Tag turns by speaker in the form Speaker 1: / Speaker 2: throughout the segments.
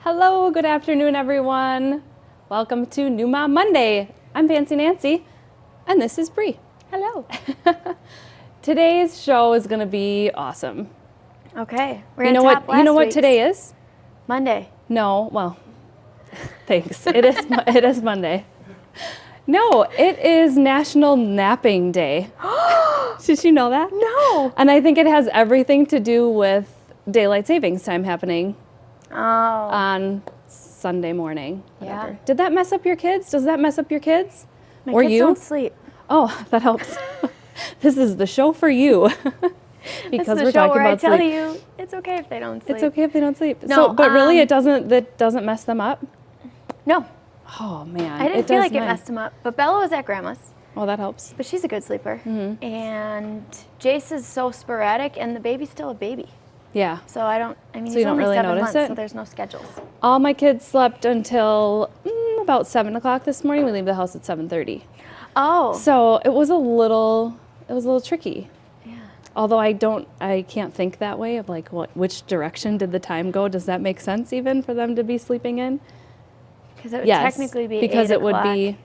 Speaker 1: Hello, good afternoon, everyone. Welcome to New Mom Monday. I'm Fancy Nancy, and this is Bree.
Speaker 2: Hello.
Speaker 1: Today's show is going to be awesome.
Speaker 2: Okay.
Speaker 1: You know what today is?
Speaker 2: Monday.
Speaker 1: No, well, thanks. It is Monday. No, it is National Napping Day. Did you know that?
Speaker 2: No.
Speaker 1: And I think it has everything to do with daylight savings time happening on Sunday morning. Whatever.
Speaker 2: Yeah.
Speaker 1: Did that mess up your kids? Does that mess up your kids?
Speaker 2: My
Speaker 1: or
Speaker 2: kids
Speaker 1: you?
Speaker 2: don't sleep.
Speaker 1: Oh, that helps. This is the show for you. Because we're talking about sleep.
Speaker 2: I tell you, it's okay if they don't sleep.
Speaker 1: It's okay if they don't sleep.
Speaker 2: No,
Speaker 1: so, but really, that doesn't mess them up?
Speaker 2: No.
Speaker 1: Oh, man.
Speaker 2: I didn't feel like it messed them up. But Bella was at Grandma's.
Speaker 1: Oh, that helps.
Speaker 2: But she's a good sleeper.
Speaker 1: Mm-hmm.
Speaker 2: And Jace is so sporadic, and the baby's still a baby.
Speaker 1: Yeah.
Speaker 2: So he's
Speaker 1: you don't
Speaker 2: only
Speaker 1: really
Speaker 2: 7
Speaker 1: notice
Speaker 2: months,
Speaker 1: it?
Speaker 2: so there's no schedules.
Speaker 1: All my kids slept until about 7 o'clock this morning. We leave the house at 7:30.
Speaker 2: Oh.
Speaker 1: So it was a little tricky.
Speaker 2: Yeah.
Speaker 1: Although I can't think that way of like which direction did the time go? Does that make sense even for them to be sleeping in?
Speaker 2: Because it would technically be
Speaker 1: because
Speaker 2: 8
Speaker 1: it would
Speaker 2: o'clock.
Speaker 1: be.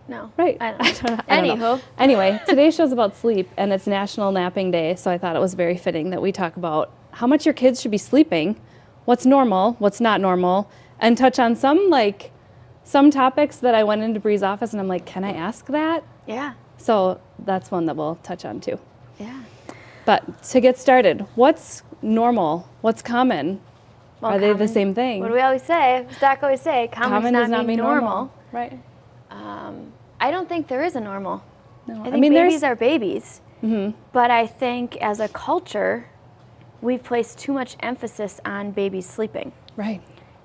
Speaker 2: No.
Speaker 1: Right.
Speaker 2: I don't know.
Speaker 1: I don't know.
Speaker 2: Anywho.
Speaker 1: Anyway, today's show's about sleep, and it's National Napping Day, so I thought it was very fitting that we talk about how much your kids should be sleeping, what's normal, what's not normal, and touch on some topics that I went into Bree's office and I'm like, can I ask that?
Speaker 2: Yeah.
Speaker 1: So that's one that we'll touch on too.
Speaker 2: Yeah.
Speaker 1: But to get started, what's normal? What's common?
Speaker 2: Well,
Speaker 1: Are they the same thing?
Speaker 2: What do we always say? Doc always say, common does not mean normal.
Speaker 1: Right.
Speaker 2: I don't think there is a normal.
Speaker 1: No.
Speaker 2: I think babies are babies.
Speaker 1: Mm-hmm.
Speaker 2: But I think as a culture, we've placed too much emphasis on babies sleeping.
Speaker 1: Right.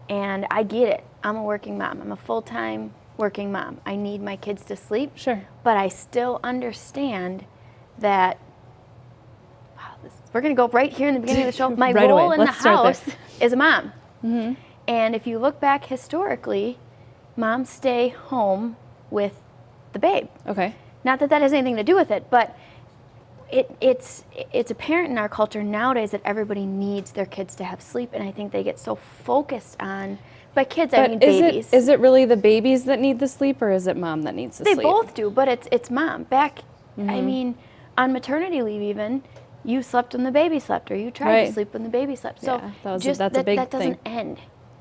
Speaker 2: And I get it. I'm a working mom. I'm a full-time working mom. I need my kids to sleep.
Speaker 1: Sure.
Speaker 2: But I still understand that, we're going to go right here in the beginning of the show. My
Speaker 1: Right
Speaker 2: role
Speaker 1: away.
Speaker 2: in
Speaker 1: Let's
Speaker 2: the
Speaker 1: start
Speaker 2: house
Speaker 1: there.
Speaker 2: is a mom.
Speaker 1: Mm-hmm.
Speaker 2: And if you look back historically, moms stay home with the babe.
Speaker 1: Okay.
Speaker 2: Not that has anything to do with it, but it's apparent in our culture nowadays that everybody needs their kids to have sleep, and I think they get so focused on, by kids I mean babies.
Speaker 1: Is it really the babies that need the sleep, or is it mom that needs the sleep?
Speaker 2: They both do, but it's mom. I mean, on maternity leave even, you slept when the baby slept, or you tried to sleep when the baby slept. So
Speaker 1: yeah, that's a big
Speaker 2: that doesn't
Speaker 1: thing.
Speaker 2: end.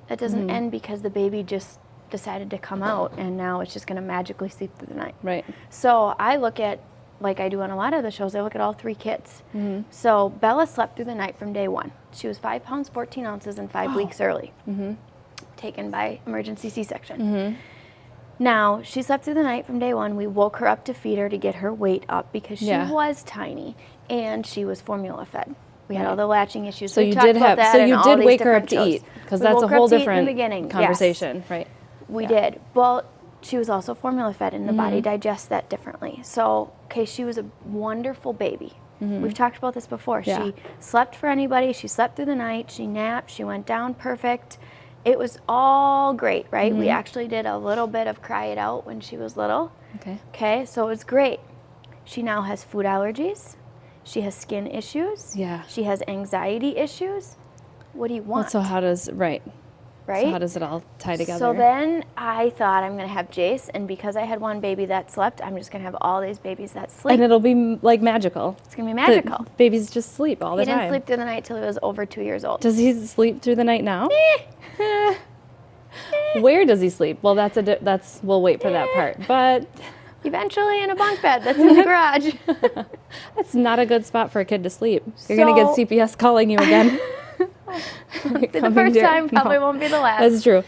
Speaker 2: That doesn't end because the baby just decided to come out, and now it's just going to magically sleep through the night.
Speaker 1: Right.
Speaker 2: So I look at, like I do on a lot of the shows, I look at all 3 kids.
Speaker 1: Mm-hmm.
Speaker 2: So Bella slept through the night from day 1. She was 5 pounds, 14 ounces, and 5 weeks early.
Speaker 1: Mm-hmm.
Speaker 2: Taken by emergency C-section.
Speaker 1: Mm-hmm.
Speaker 2: Now, she slept through the night from day 1. We woke her up to feed her to get her weight up because she was tiny, and she was formula fed. We had all the latching issues.
Speaker 1: So
Speaker 2: we
Speaker 1: you
Speaker 2: talked
Speaker 1: did
Speaker 2: about that
Speaker 1: so
Speaker 2: in
Speaker 1: you
Speaker 2: all
Speaker 1: did
Speaker 2: these
Speaker 1: wake her up
Speaker 2: different
Speaker 1: to
Speaker 2: shows.
Speaker 1: eat, because
Speaker 2: We
Speaker 1: that's
Speaker 2: woke
Speaker 1: a
Speaker 2: her up
Speaker 1: whole
Speaker 2: to eat in the
Speaker 1: different
Speaker 2: beginning,
Speaker 1: conversation,
Speaker 2: yes.
Speaker 1: right?
Speaker 2: We did. Well, she was also formula fed, and the body digests that differently. So, she was a wonderful baby. We've talked about this before.
Speaker 1: Yeah.
Speaker 2: She slept for anybody. She slept through the night. She napped. She went down perfect. It was all great, right? We actually did a little bit of cry it out when she was little. Okay, so it was great. She now has food allergies. She has skin issues.
Speaker 1: Yeah.
Speaker 2: She has anxiety issues. What do you want?
Speaker 1: So how does
Speaker 2: Right?
Speaker 1: So how does it all tie together?
Speaker 2: So then I thought I'm going to have Jace, and because I had one baby that slept, I'm just going to have all these babies that sleep.
Speaker 1: And it'll be like magical.
Speaker 2: It's going to be magical.
Speaker 1: The babies just sleep all the time.
Speaker 2: He didn't sleep through the night till he was over 2 years old.
Speaker 1: Does he sleep through the night now? Where does he sleep? Well, we'll wait for that part. But
Speaker 2: Eventually in a bunk bed that's in the garage.
Speaker 1: that's not a good spot for a kid to sleep. You're going to get CPS calling you again.
Speaker 2: The first time probably won't be the last.
Speaker 1: That's true.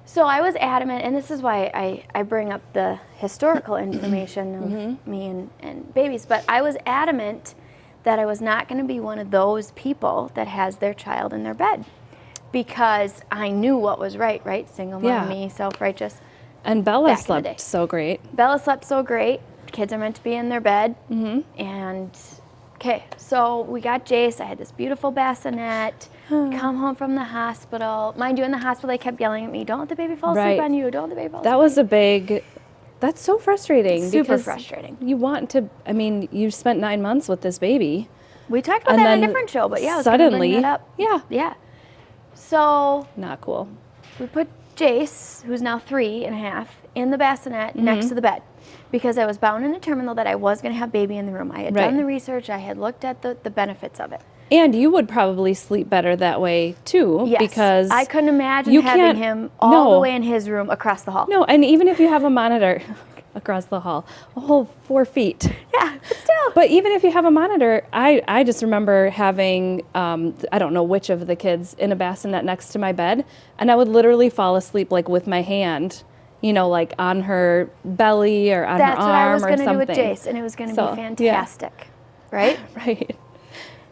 Speaker 2: So I was adamant, and this is why I bring up the historical information of me and babies, but I was adamant that I was not going to be one of those people that has their child in their bed, because I knew what was right? Single mom, me, self-righteous.
Speaker 1: And Bella slept so great.
Speaker 2: Bella slept so great. Kids are meant to be in their bed. And, so we got Jace. I had this beautiful bassinet. Come home from the hospital. Mind you, in the hospital, they kept yelling at me, don't let the baby fall asleep on you. Don't let the baby fall asleep.
Speaker 1: That That's so frustrating.
Speaker 2: Super
Speaker 1: because
Speaker 2: frustrating.
Speaker 1: You want to, I mean, you spent 9 months with this baby.
Speaker 2: We talked about
Speaker 1: And
Speaker 2: that in a
Speaker 1: then
Speaker 2: different show, but yeah, I was gonna
Speaker 1: suddenly,
Speaker 2: bring that up.
Speaker 1: yeah.
Speaker 2: Yeah. So
Speaker 1: Not cool.
Speaker 2: we put Jace, who's now 3.5, in the bassinet next to the bed because I was bound and determined that I was going to have baby in the room. I had done the research. I had looked at the benefits of it.
Speaker 1: And you would probably sleep better that way too,
Speaker 2: Yes,
Speaker 1: because
Speaker 2: I couldn't imagine
Speaker 1: you
Speaker 2: having
Speaker 1: can't-
Speaker 2: him all
Speaker 1: no.
Speaker 2: the way in his room across the hall.
Speaker 1: No, and even if you have a monitor across the hall, a whole 4 feet.
Speaker 2: Yeah, but still.
Speaker 1: But even if you have a monitor, I just remember having, I don't know which of the kids, in a bassinet next to my bed, and I would literally fall asleep like with my hand, you know, like on her belly or on
Speaker 2: That's
Speaker 1: her
Speaker 2: what I
Speaker 1: arm
Speaker 2: was
Speaker 1: or
Speaker 2: going to do
Speaker 1: something.
Speaker 2: with Jace, and it was going to
Speaker 1: So,
Speaker 2: be
Speaker 1: yeah.
Speaker 2: fantastic, right?
Speaker 1: Right.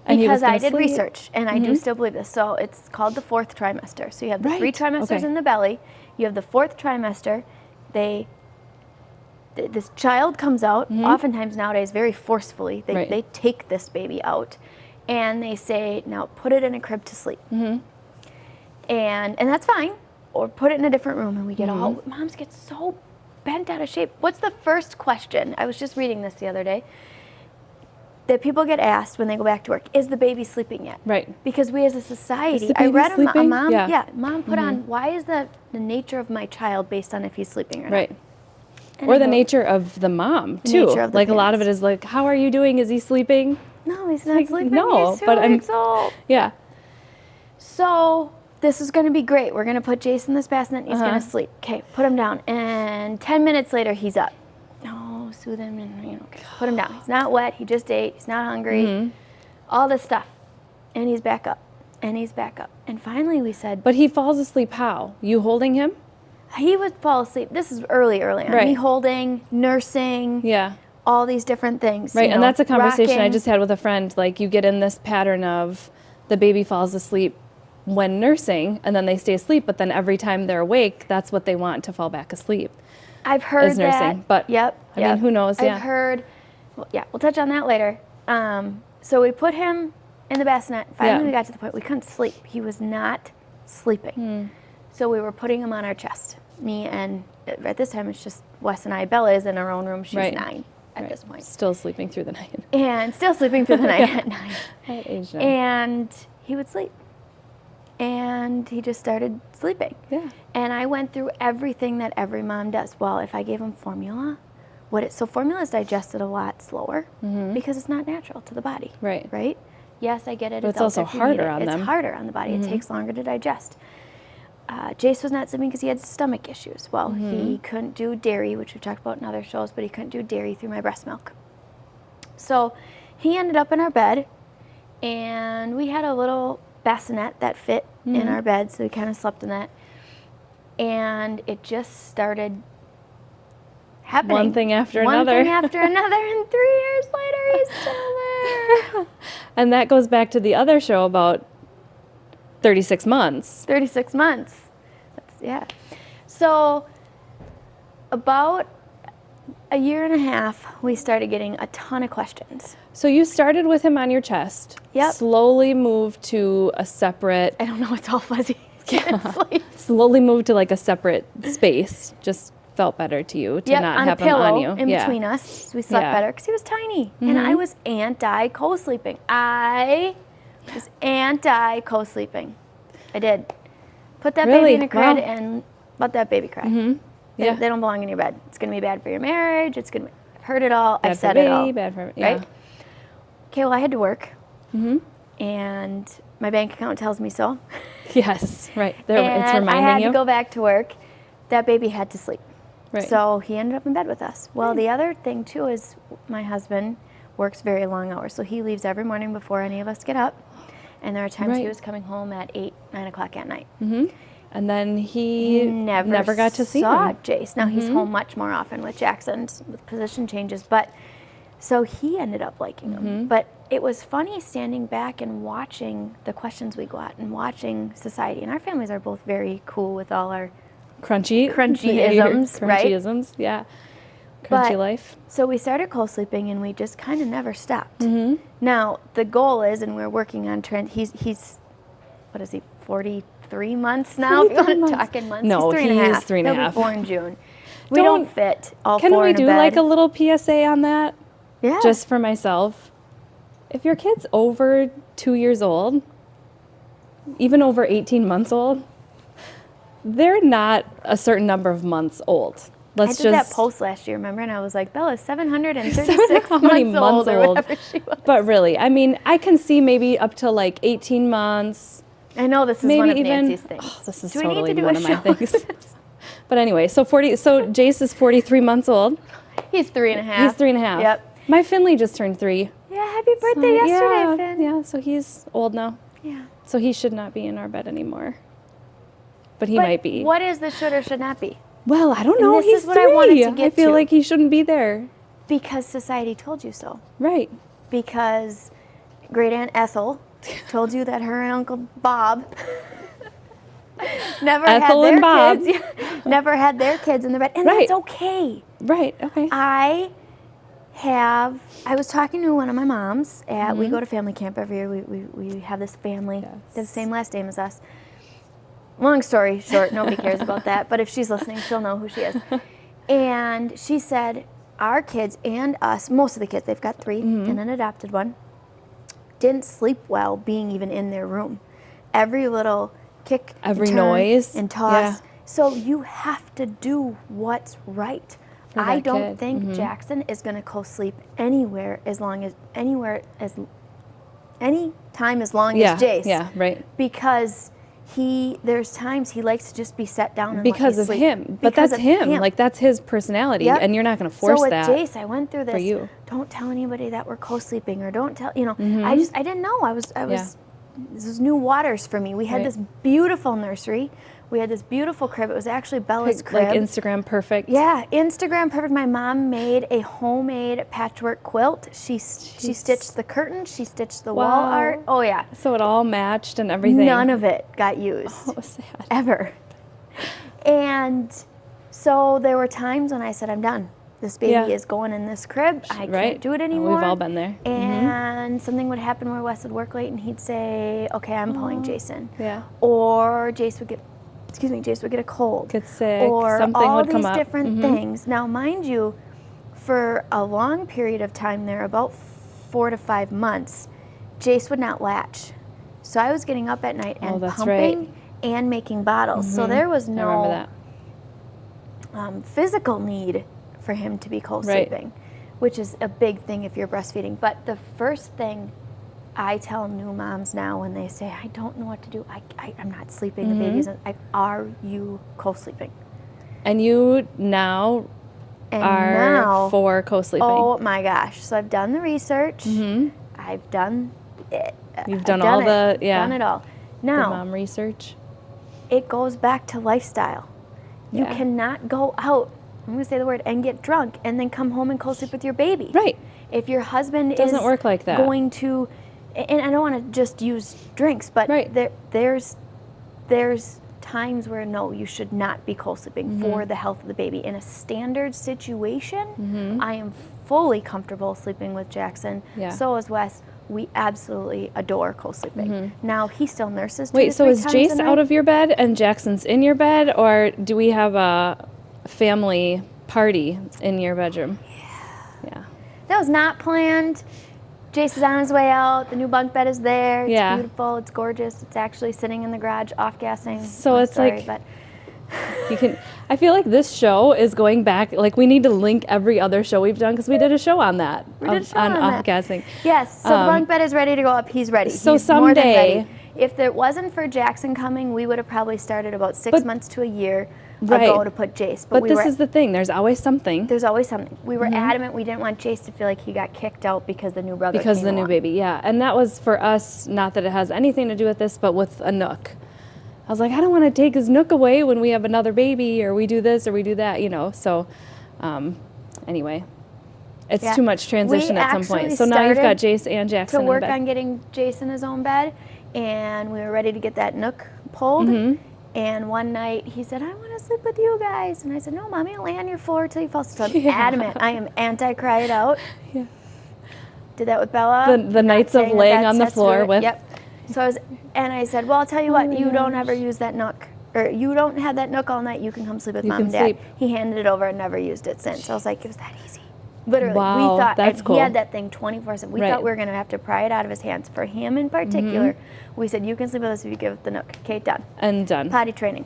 Speaker 1: And he was
Speaker 2: Because I
Speaker 1: gonna
Speaker 2: did
Speaker 1: sleep.
Speaker 2: research, and I do still believe this. So it's called the 4th trimester. So you have the 3
Speaker 1: Right,
Speaker 2: trimesters
Speaker 1: okay.
Speaker 2: in the belly. You have the 4th trimester. This child comes out, oftentimes nowadays very forcefully.
Speaker 1: Right.
Speaker 2: They take this baby out, and they say, now put it in a crib to sleep. And that's fine. Or put it in a different room, and we get all, moms get so bent out of shape. What's the first question? I was just reading this the other day. That people get asked when they go back to work, is the baby sleeping yet?
Speaker 1: Right.
Speaker 2: Because we as a society,
Speaker 1: the
Speaker 2: I
Speaker 1: baby
Speaker 2: read a
Speaker 1: sleeping?
Speaker 2: mom,
Speaker 1: Yeah.
Speaker 2: mom put on, why is the nature of my child based on if he's sleeping or not?
Speaker 1: Right.
Speaker 2: And
Speaker 1: Or
Speaker 2: I
Speaker 1: the
Speaker 2: go,
Speaker 1: nature of the mom, too.
Speaker 2: nature of the
Speaker 1: Like a lot of it
Speaker 2: parents.
Speaker 1: is like, how are you doing? Is he sleeping?
Speaker 2: No, he's not
Speaker 1: like,
Speaker 2: sleeping.
Speaker 1: no,
Speaker 2: He's 2
Speaker 1: but I'm-
Speaker 2: weeks old.
Speaker 1: Yeah.
Speaker 2: So this is going to be great. We're going to put Jason in this bassinet. And he's going to sleep. Okay, put him down. And 10 minutes later, he's up. No, soothe him and okay, put him down. He's not wet. He just ate. He's not hungry. All this stuff, and he's back up, and he's back up. And finally, we said,
Speaker 1: But he falls asleep how? You holding him?
Speaker 2: he would fall asleep. This is early on.
Speaker 1: Right.
Speaker 2: Me holding, nursing,
Speaker 1: Yeah.
Speaker 2: all these different things.
Speaker 1: Right,
Speaker 2: you
Speaker 1: and
Speaker 2: know,
Speaker 1: that's a conversation I
Speaker 2: rocking.
Speaker 1: just had with a friend. Like, you get in this pattern of the baby falls asleep when nursing, and then they stay asleep, but then every time they're awake, that's what they want, to fall back asleep.
Speaker 2: I've heard
Speaker 1: is nursing,
Speaker 2: that.
Speaker 1: but,
Speaker 2: Yep.
Speaker 1: I mean, who knows, yeah.
Speaker 2: I've heard. Well, yeah, we'll touch on that later. So we put him in the bassinet. Finally,
Speaker 1: Yeah.
Speaker 2: we got to the point we couldn't sleep. He was not sleeping. So we were putting him on our chest. Me and at this time it's just Wes and I. Bella is in her own room. She's
Speaker 1: Right.
Speaker 2: 9 at
Speaker 1: Right.
Speaker 2: this point,
Speaker 1: Still sleeping through the night.
Speaker 2: and still sleeping through the night at 9.
Speaker 1: At age 9.
Speaker 2: And he would sleep. And he just started sleeping.
Speaker 1: Yeah.
Speaker 2: And I went through everything that every mom does. Well, if I gave him formula, so formula is digested a lot slower because it's not natural to the body.
Speaker 1: Right.
Speaker 2: Right? Yes, I get it.
Speaker 1: But it's
Speaker 2: adults
Speaker 1: also
Speaker 2: if you
Speaker 1: harder
Speaker 2: need it.
Speaker 1: on them.
Speaker 2: It's harder on the body. It takes longer to digest. Jace was not sleeping because he had stomach issues. Well, he couldn't do dairy, which we've talked about in other shows, but he couldn't do dairy through my breast milk. So he ended up in our bed, and we had a little bassinet that fit in our bed, so we kind of slept in that. And it just started happening.
Speaker 1: One thing after
Speaker 2: One
Speaker 1: another.
Speaker 2: thing after another, and 3 years later, he's still there.
Speaker 1: And that goes back to the other show about 36 months.
Speaker 2: 36 months. Yeah. So about a year and a half, we started getting a ton of questions.
Speaker 1: So you started with him on your chest.
Speaker 2: Yep.
Speaker 1: Slowly moved to a separate,
Speaker 2: I don't know, it's all fuzzy.
Speaker 1: slowly moved to like a separate space. Just felt better to you to
Speaker 2: Yep,
Speaker 1: not
Speaker 2: on
Speaker 1: have
Speaker 2: a pillow
Speaker 1: him on you.
Speaker 2: in
Speaker 1: Yeah.
Speaker 2: between us. So we slept
Speaker 1: Yeah.
Speaker 2: better because he was tiny. And I was anti-co-sleeping. I was anti-co-sleeping. I did. Put that
Speaker 1: Really?
Speaker 2: baby in a crib
Speaker 1: Wow.
Speaker 2: and let that baby cry.
Speaker 1: Yeah.
Speaker 2: They don't belong in your bed. It's going to be bad for your marriage. It's going to I've heard it all.
Speaker 1: Bad
Speaker 2: I've
Speaker 1: for
Speaker 2: said
Speaker 1: the
Speaker 2: it all.
Speaker 1: baby, bad for yeah.
Speaker 2: Right? Okay, well, I had to work. And my bank account tells me so.
Speaker 1: Yes, right. There, it's
Speaker 2: And
Speaker 1: reminding
Speaker 2: I had
Speaker 1: you.
Speaker 2: to go back to work. That baby had to sleep.
Speaker 1: Right.
Speaker 2: So he ended up in bed with us. Well, the other thing, too, is my husband works very long hours. So he leaves every morning before any of us get up. And there are times he
Speaker 1: Right.
Speaker 2: was coming home at 8, 9 o'clock at night.
Speaker 1: And then he never got to see
Speaker 2: saw
Speaker 1: him.
Speaker 2: Jace. Now he's home much more often with Jackson with position changes, but so he ended up liking him. But it was funny standing back and watching the questions we got and watching society. And our families are both very cool with all our Crunchyisms, right?
Speaker 1: Crunchyisms, yeah. Crunchy
Speaker 2: But-
Speaker 1: life.
Speaker 2: So we started co-sleeping, and we just kind of never stopped. Now the goal is, and we're working on trend. He's what is he? 43 months now. If you want
Speaker 1: 43
Speaker 2: to
Speaker 1: months.
Speaker 2: talk in months,
Speaker 1: No,
Speaker 2: he's 3.5.
Speaker 1: he is 3.5.
Speaker 2: He'll be 4 in June. We don't fit all
Speaker 1: Can
Speaker 2: four
Speaker 1: we
Speaker 2: in a
Speaker 1: do
Speaker 2: bed.
Speaker 1: like a little PSA on that?
Speaker 2: Yeah.
Speaker 1: Just for myself. If your kid's over 2 years old, even over 18 months old, they're not a certain number of months old.
Speaker 2: I did that post last year, remember? And I was like, Bella's 736
Speaker 1: how many
Speaker 2: months old or whatever she was.
Speaker 1: But really, I mean, I can see maybe up to like 18 months.
Speaker 2: I know this is
Speaker 1: maybe
Speaker 2: one of
Speaker 1: even,
Speaker 2: Nancy's things.
Speaker 1: Oh, this is
Speaker 2: Do we
Speaker 1: totally
Speaker 2: need to do
Speaker 1: one
Speaker 2: a
Speaker 1: of my
Speaker 2: show?
Speaker 1: things. But anyway, so Jace is 43 months old.
Speaker 2: He's 3.5.
Speaker 1: He's 3.5.
Speaker 2: Yep.
Speaker 1: My Finley just turned 3.
Speaker 2: Yeah, happy birthday yesterday, Finn.
Speaker 1: Yeah, so he's old now.
Speaker 2: Yeah.
Speaker 1: So he should not be in our bed anymore. But he might be.
Speaker 2: What is the should or should not be?
Speaker 1: Well, I don't
Speaker 2: And
Speaker 1: know.
Speaker 2: this
Speaker 1: He's
Speaker 2: is what
Speaker 1: 3.
Speaker 2: I wanted to get
Speaker 1: I feel
Speaker 2: to.
Speaker 1: like he shouldn't be there.
Speaker 2: Because society told you so.
Speaker 1: Right.
Speaker 2: Because great Aunt Ethel told you that her and Uncle Bob never
Speaker 1: Ethel
Speaker 2: had
Speaker 1: and Bob.
Speaker 2: their kids. Never had their kids in their bed. And
Speaker 1: Right.
Speaker 2: that's okay.
Speaker 1: Right. Okay.
Speaker 2: I was talking to one of my moms at, we go to family camp every year. We have this family, they have the same last name as us. Long story short, nobody cares about that, but if she's listening, she'll know who she is. And she said, our kids and us, most of the kids, they've got 3 and an adopted one, didn't sleep well being even in their room. Every little kick,
Speaker 1: Every
Speaker 2: and turn,
Speaker 1: noise.
Speaker 2: and toss.
Speaker 1: Yeah.
Speaker 2: So you have to do what's right.
Speaker 1: For
Speaker 2: I
Speaker 1: that
Speaker 2: don't
Speaker 1: kid.
Speaker 2: think Jackson is going to co-sleep any time as long as Jace.
Speaker 1: Yeah. Right.
Speaker 2: Because there's times he likes to just be set down and
Speaker 1: Because
Speaker 2: let
Speaker 1: of
Speaker 2: me sleep.
Speaker 1: him. But
Speaker 2: Because
Speaker 1: that's
Speaker 2: of
Speaker 1: him. Like that's his personality,
Speaker 2: Yep.
Speaker 1: and you're not going to force
Speaker 2: so with
Speaker 1: that.
Speaker 2: Jace, I went through this.
Speaker 1: for you.
Speaker 2: Don't tell anybody that we're co-sleeping, or don't tell. I didn't know. I was. This was new waters for me. We had
Speaker 1: Right.
Speaker 2: this beautiful nursery. We had this beautiful crib. It was actually Bella's crib.
Speaker 1: Like Instagram perfect.
Speaker 2: Yeah, Instagram perfect. My mom made a homemade patchwork quilt. She stitched the curtains. She stitched the wall
Speaker 1: Wow.
Speaker 2: art. Oh yeah.
Speaker 1: So it all matched and everything.
Speaker 2: None of it got used.
Speaker 1: Oh, sad.
Speaker 2: Ever. And so there were times when I said, I'm done. This baby
Speaker 1: Yeah.
Speaker 2: is going in this crib. I
Speaker 1: Right.
Speaker 2: can't do it
Speaker 1: Oh,
Speaker 2: anymore.
Speaker 1: we've all been there.
Speaker 2: And something would happen where Wes would work late and he'd say, okay, I'm pulling Jason.
Speaker 1: Yeah.
Speaker 2: Or Jace would get a cold.
Speaker 1: Get sick.
Speaker 2: Or
Speaker 1: Something
Speaker 2: all
Speaker 1: would come
Speaker 2: these
Speaker 1: up.
Speaker 2: different things. Now, mind you, for a long period of time there, about 4 to 5 months, Jace would not latch. So I was getting up at night and
Speaker 1: that's
Speaker 2: pumping
Speaker 1: right.
Speaker 2: and making bottles. So there was
Speaker 1: I remember
Speaker 2: no
Speaker 1: that.
Speaker 2: physical need for him to be co-sleeping, which is a big thing if you're breastfeeding. But the first thing I tell new moms now when they say, I don't know what to do, I'm not sleeping, the baby isn't, are you co-sleeping?
Speaker 1: And you now
Speaker 2: And
Speaker 1: are
Speaker 2: now,
Speaker 1: for co-sleeping.
Speaker 2: oh my gosh. So I've done the research. I've done it.
Speaker 1: You've
Speaker 2: I've
Speaker 1: done all
Speaker 2: it.
Speaker 1: the, yeah.
Speaker 2: Done it all.
Speaker 1: The
Speaker 2: Now,
Speaker 1: mom research.
Speaker 2: it goes back to lifestyle. You
Speaker 1: Yeah.
Speaker 2: cannot go out, I'm going to say the word, and get drunk and then come home and co-sleep with your baby.
Speaker 1: Right.
Speaker 2: If your husband
Speaker 1: Doesn't
Speaker 2: is
Speaker 1: work like that.
Speaker 2: going to, and I don't want to just use drinks, but
Speaker 1: Right.
Speaker 2: there's times where no, you should not be co-sleeping for the health of the baby. In a standard situation, I am fully comfortable sleeping with Jackson.
Speaker 1: Yeah.
Speaker 2: So is Wes. We absolutely adore co-sleeping. Now he still nurses. 2
Speaker 1: Wait,
Speaker 2: to
Speaker 1: so
Speaker 2: 3
Speaker 1: is
Speaker 2: times
Speaker 1: Jace
Speaker 2: a night.
Speaker 1: out of your bed and Jackson's in your bed, or do we have a family party in your bedroom? Yeah.
Speaker 2: That was not planned. Jace is on his way out. The new bunk bed is there. It's
Speaker 1: Yeah.
Speaker 2: beautiful. It's gorgeous. It's actually sitting in the garage, off gassing.
Speaker 1: So
Speaker 2: Long
Speaker 1: it's
Speaker 2: story,
Speaker 1: like-
Speaker 2: but
Speaker 1: You can. I feel like this show is going back. Like we need to link every other show we've done because we did a show on that.
Speaker 2: We did a show
Speaker 1: on
Speaker 2: on that.
Speaker 1: off-gassing.
Speaker 2: yes. So the bunk bed is ready to go up. He's ready.
Speaker 1: So
Speaker 2: He's more than
Speaker 1: someday-
Speaker 2: ready. If it wasn't for Jackson coming, we would have probably started about 6
Speaker 1: But-
Speaker 2: months to a year
Speaker 1: Right.
Speaker 2: ago to put Jace.
Speaker 1: But
Speaker 2: we
Speaker 1: this
Speaker 2: were,
Speaker 1: is the thing. There's always something
Speaker 2: there's always something. We were adamant we didn't want Jace to feel like he got kicked out because the new brother
Speaker 1: because
Speaker 2: came
Speaker 1: the new
Speaker 2: along.
Speaker 1: baby. Yeah, and that was for us. Not that it has anything to do with this, but with a Nook. I was like, I don't want to take his Nook away when we have another baby, or we do this, or we do that. So anyway, it's
Speaker 2: Yeah.
Speaker 1: too much transition
Speaker 2: We
Speaker 1: at some point.
Speaker 2: actually
Speaker 1: So now you've got
Speaker 2: started
Speaker 1: Jace and Jackson
Speaker 2: to work
Speaker 1: in bed.
Speaker 2: on getting Jason his own bed, and we were ready to get that Nook pulled. And one night he said, I want to sleep with you guys. And I said, no, Mommy, I'll lay on your floor till you fall asleep. So I'm adamant. I am anti-cry it out.
Speaker 1: Yeah.
Speaker 2: Did that with Bella.
Speaker 1: The
Speaker 2: Not
Speaker 1: nights of
Speaker 2: saying
Speaker 1: laying
Speaker 2: that
Speaker 1: on the
Speaker 2: sets
Speaker 1: floor
Speaker 2: her-
Speaker 1: with.
Speaker 2: Yep. So and I said, well, I'll tell you what, you don't ever use that Nook. or you don't have that nook all night, you can come sleep with
Speaker 1: You
Speaker 2: mom
Speaker 1: can
Speaker 2: and dad.
Speaker 1: sleep.
Speaker 2: He handed it over and never used it since. I was like, it was that easy. Literally,
Speaker 1: Wow,
Speaker 2: we thought,
Speaker 1: that's
Speaker 2: and
Speaker 1: cool.
Speaker 2: he had that thing 24/7. We
Speaker 1: Right.
Speaker 2: thought we were going to have to pry it out of his hands. For him in particular, we said, you can sleep with us if you give it the nook. Okay, done.
Speaker 1: And done.
Speaker 2: Potty training.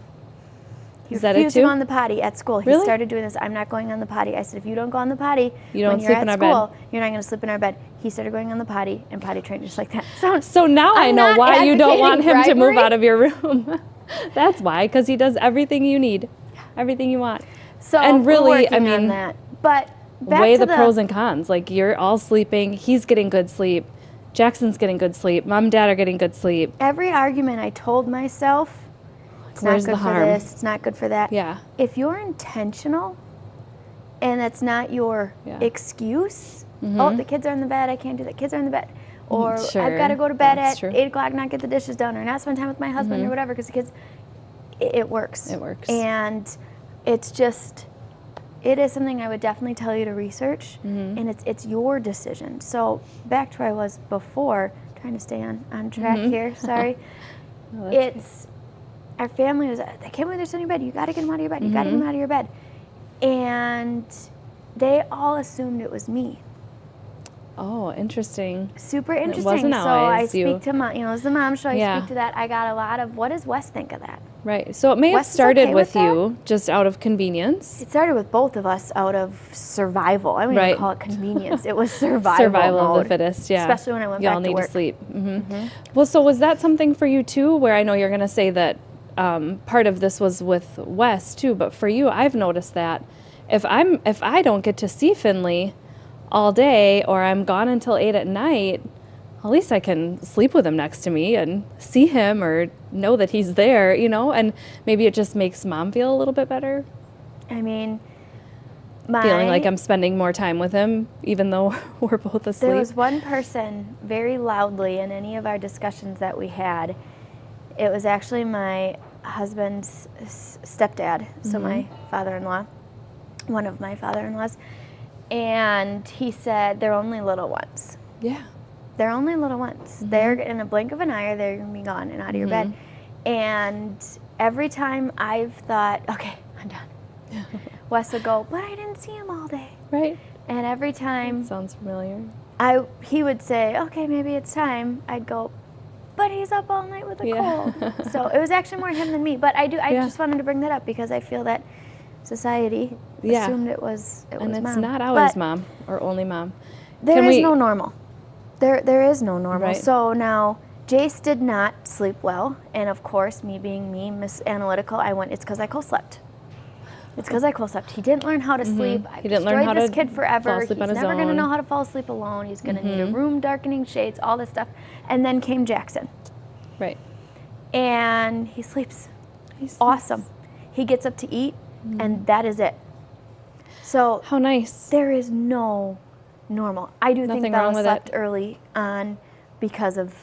Speaker 2: He
Speaker 1: Is that it
Speaker 2: refused to
Speaker 1: too?
Speaker 2: go on the potty at school. He
Speaker 1: Really?
Speaker 2: started doing this. I'm not going on the potty. I said, if you don't go on the potty
Speaker 1: You don't
Speaker 2: when you're
Speaker 1: sleep
Speaker 2: at
Speaker 1: in our
Speaker 2: school,
Speaker 1: bed.
Speaker 2: you're not going to sleep in our bed. He started going on the potty and potty trained just like that.
Speaker 1: So now I
Speaker 2: I'm
Speaker 1: know
Speaker 2: not
Speaker 1: why you don't want him to move
Speaker 2: advocating
Speaker 1: out of your room. That's why, because he does everything you need, everything you want.
Speaker 2: So
Speaker 1: And really,
Speaker 2: we're working
Speaker 1: I mean,
Speaker 2: on that. But back
Speaker 1: Weigh
Speaker 2: to
Speaker 1: the pros and cons. Like, you're all sleeping. He's getting good sleep. Jackson's getting good sleep. Mom and dad are getting good sleep.
Speaker 2: every argument I told myself, it's
Speaker 1: Where's
Speaker 2: not
Speaker 1: the
Speaker 2: good for
Speaker 1: harm?
Speaker 2: this, it's not good for that.
Speaker 1: Yeah.
Speaker 2: If you're intentional and that's not your
Speaker 1: Yeah.
Speaker 2: excuse, oh, the kids are in the bed, I can't do that, kids are in the bed. Or I've
Speaker 1: Sure,
Speaker 2: got to go to bed
Speaker 1: that's
Speaker 2: at
Speaker 1: true.
Speaker 2: 8 o'clock, not get the dishes done, or not spend time with my husband or whatever, because the kids, it works.
Speaker 1: It works.
Speaker 2: And it's just, it is something I would definitely tell you to research, and it's your decision. So back to where I was before, trying to stay on track here, sorry.
Speaker 1: Oh, that's
Speaker 2: It's, our family was, I can't believe they're still in your bed. You got to get them out of your bed. You got to get them out of your bed. And they all assumed it was me.
Speaker 1: Oh, interesting.
Speaker 2: Super interesting.
Speaker 1: wasn't
Speaker 2: So I
Speaker 1: always you.
Speaker 2: speak to mom, it's the mom show. I
Speaker 1: Yeah.
Speaker 2: speak to that. I got a lot of, what does Wes think of that?
Speaker 1: Right. So it may have
Speaker 2: Wes is
Speaker 1: started
Speaker 2: okay
Speaker 1: with
Speaker 2: with
Speaker 1: you just out of convenience.
Speaker 2: It started with both of us out of survival. I wouldn't
Speaker 1: Right.
Speaker 2: even call it convenience. It was survival
Speaker 1: Survival of
Speaker 2: mode.
Speaker 1: the fittest, yeah.
Speaker 2: Especially when I went
Speaker 1: Y'all
Speaker 2: back to
Speaker 1: need
Speaker 2: work.
Speaker 1: to sleep. Well, so was that something for you too, where I know you're going to say that part of this was with Wes too, but for you, I've noticed that if I don't get to see Finley all day, or I'm gone until 8 at night, at least I can sleep with him next to me and see him or know that he's there, and maybe it just makes mom feel a little bit better,
Speaker 2: I mean,
Speaker 1: feeling like I'm spending more time with him, even though we're both asleep.
Speaker 2: there was one person very loudly in any of our discussions that we had. It was actually my husband's stepdad, so my father-in-law, one of my father-in-laws, and he said, they're only little ones.
Speaker 1: Yeah.
Speaker 2: They're only little ones. They're in a blink of an eye, they're going to be gone and out of your bed. And every time I've thought, okay, I'm done, Wes would go, but I didn't see him all day.
Speaker 1: Right.
Speaker 2: And every time
Speaker 1: Sounds familiar.
Speaker 2: he would say, okay, maybe it's time, I'd go, but he's up all night with a
Speaker 1: Yeah.
Speaker 2: cold. So it was actually more him than me. But I
Speaker 1: Yeah.
Speaker 2: just wanted to bring that up because I feel that society
Speaker 1: Yeah.
Speaker 2: assumed it was
Speaker 1: And it's
Speaker 2: mom.
Speaker 1: not always
Speaker 2: But
Speaker 1: mom or only mom.
Speaker 2: There
Speaker 1: Can
Speaker 2: is
Speaker 1: we-
Speaker 2: no normal. There is no normal.
Speaker 1: Right.
Speaker 2: So now Jace did not sleep well, and of course, me being me, Miss Analytical, I went, it's because I co-slept. It's because I co-slept. He didn't learn how to sleep. I
Speaker 1: He didn't learn
Speaker 2: destroyed
Speaker 1: how
Speaker 2: this
Speaker 1: to
Speaker 2: kid forever.
Speaker 1: fall asleep
Speaker 2: He's
Speaker 1: on his
Speaker 2: never going to
Speaker 1: own.
Speaker 2: know how to fall asleep alone. He's going to need a room darkening shades, all this stuff. And then came Jackson,
Speaker 1: Right.
Speaker 2: and he sleeps.
Speaker 1: He's
Speaker 2: Awesome. He gets up to eat, and that is it. So
Speaker 1: How nice.
Speaker 2: there is no normal. I do
Speaker 1: Nothing
Speaker 2: think
Speaker 1: wrong
Speaker 2: Bella
Speaker 1: with
Speaker 2: slept
Speaker 1: it.
Speaker 2: early on because of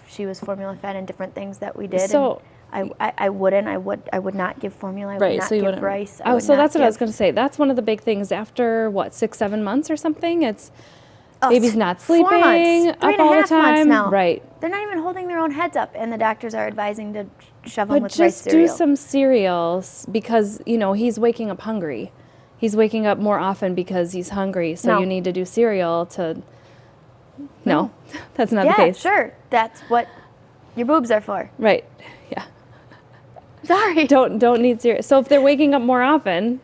Speaker 2: she was formula fed and different things that we did.
Speaker 1: So-
Speaker 2: and I would not give formula. I would
Speaker 1: Right,
Speaker 2: not
Speaker 1: so you
Speaker 2: give
Speaker 1: wouldn't.
Speaker 2: rice.
Speaker 1: Oh, so that's what I was going to say. That's one of the big things after, 6-7 months or something? It's baby's not
Speaker 2: 4
Speaker 1: sleeping
Speaker 2: months,
Speaker 1: up
Speaker 2: 3.5
Speaker 1: all the
Speaker 2: months
Speaker 1: time.
Speaker 2: now.
Speaker 1: Right.
Speaker 2: They're not even holding their own heads up, and the doctors are advising to shove them
Speaker 1: But
Speaker 2: with rice
Speaker 1: just do
Speaker 2: cereal.
Speaker 1: some cereals because, he's waking up hungry. He's waking up more often because he's hungry. So
Speaker 2: No.
Speaker 1: you need to do cereal to. No, that's not the
Speaker 2: Yeah,
Speaker 1: case.
Speaker 2: sure. That's what your boobs are for.
Speaker 1: Right. Yeah.
Speaker 2: Sorry.
Speaker 1: Don't need cereal. So if they're waking up more often,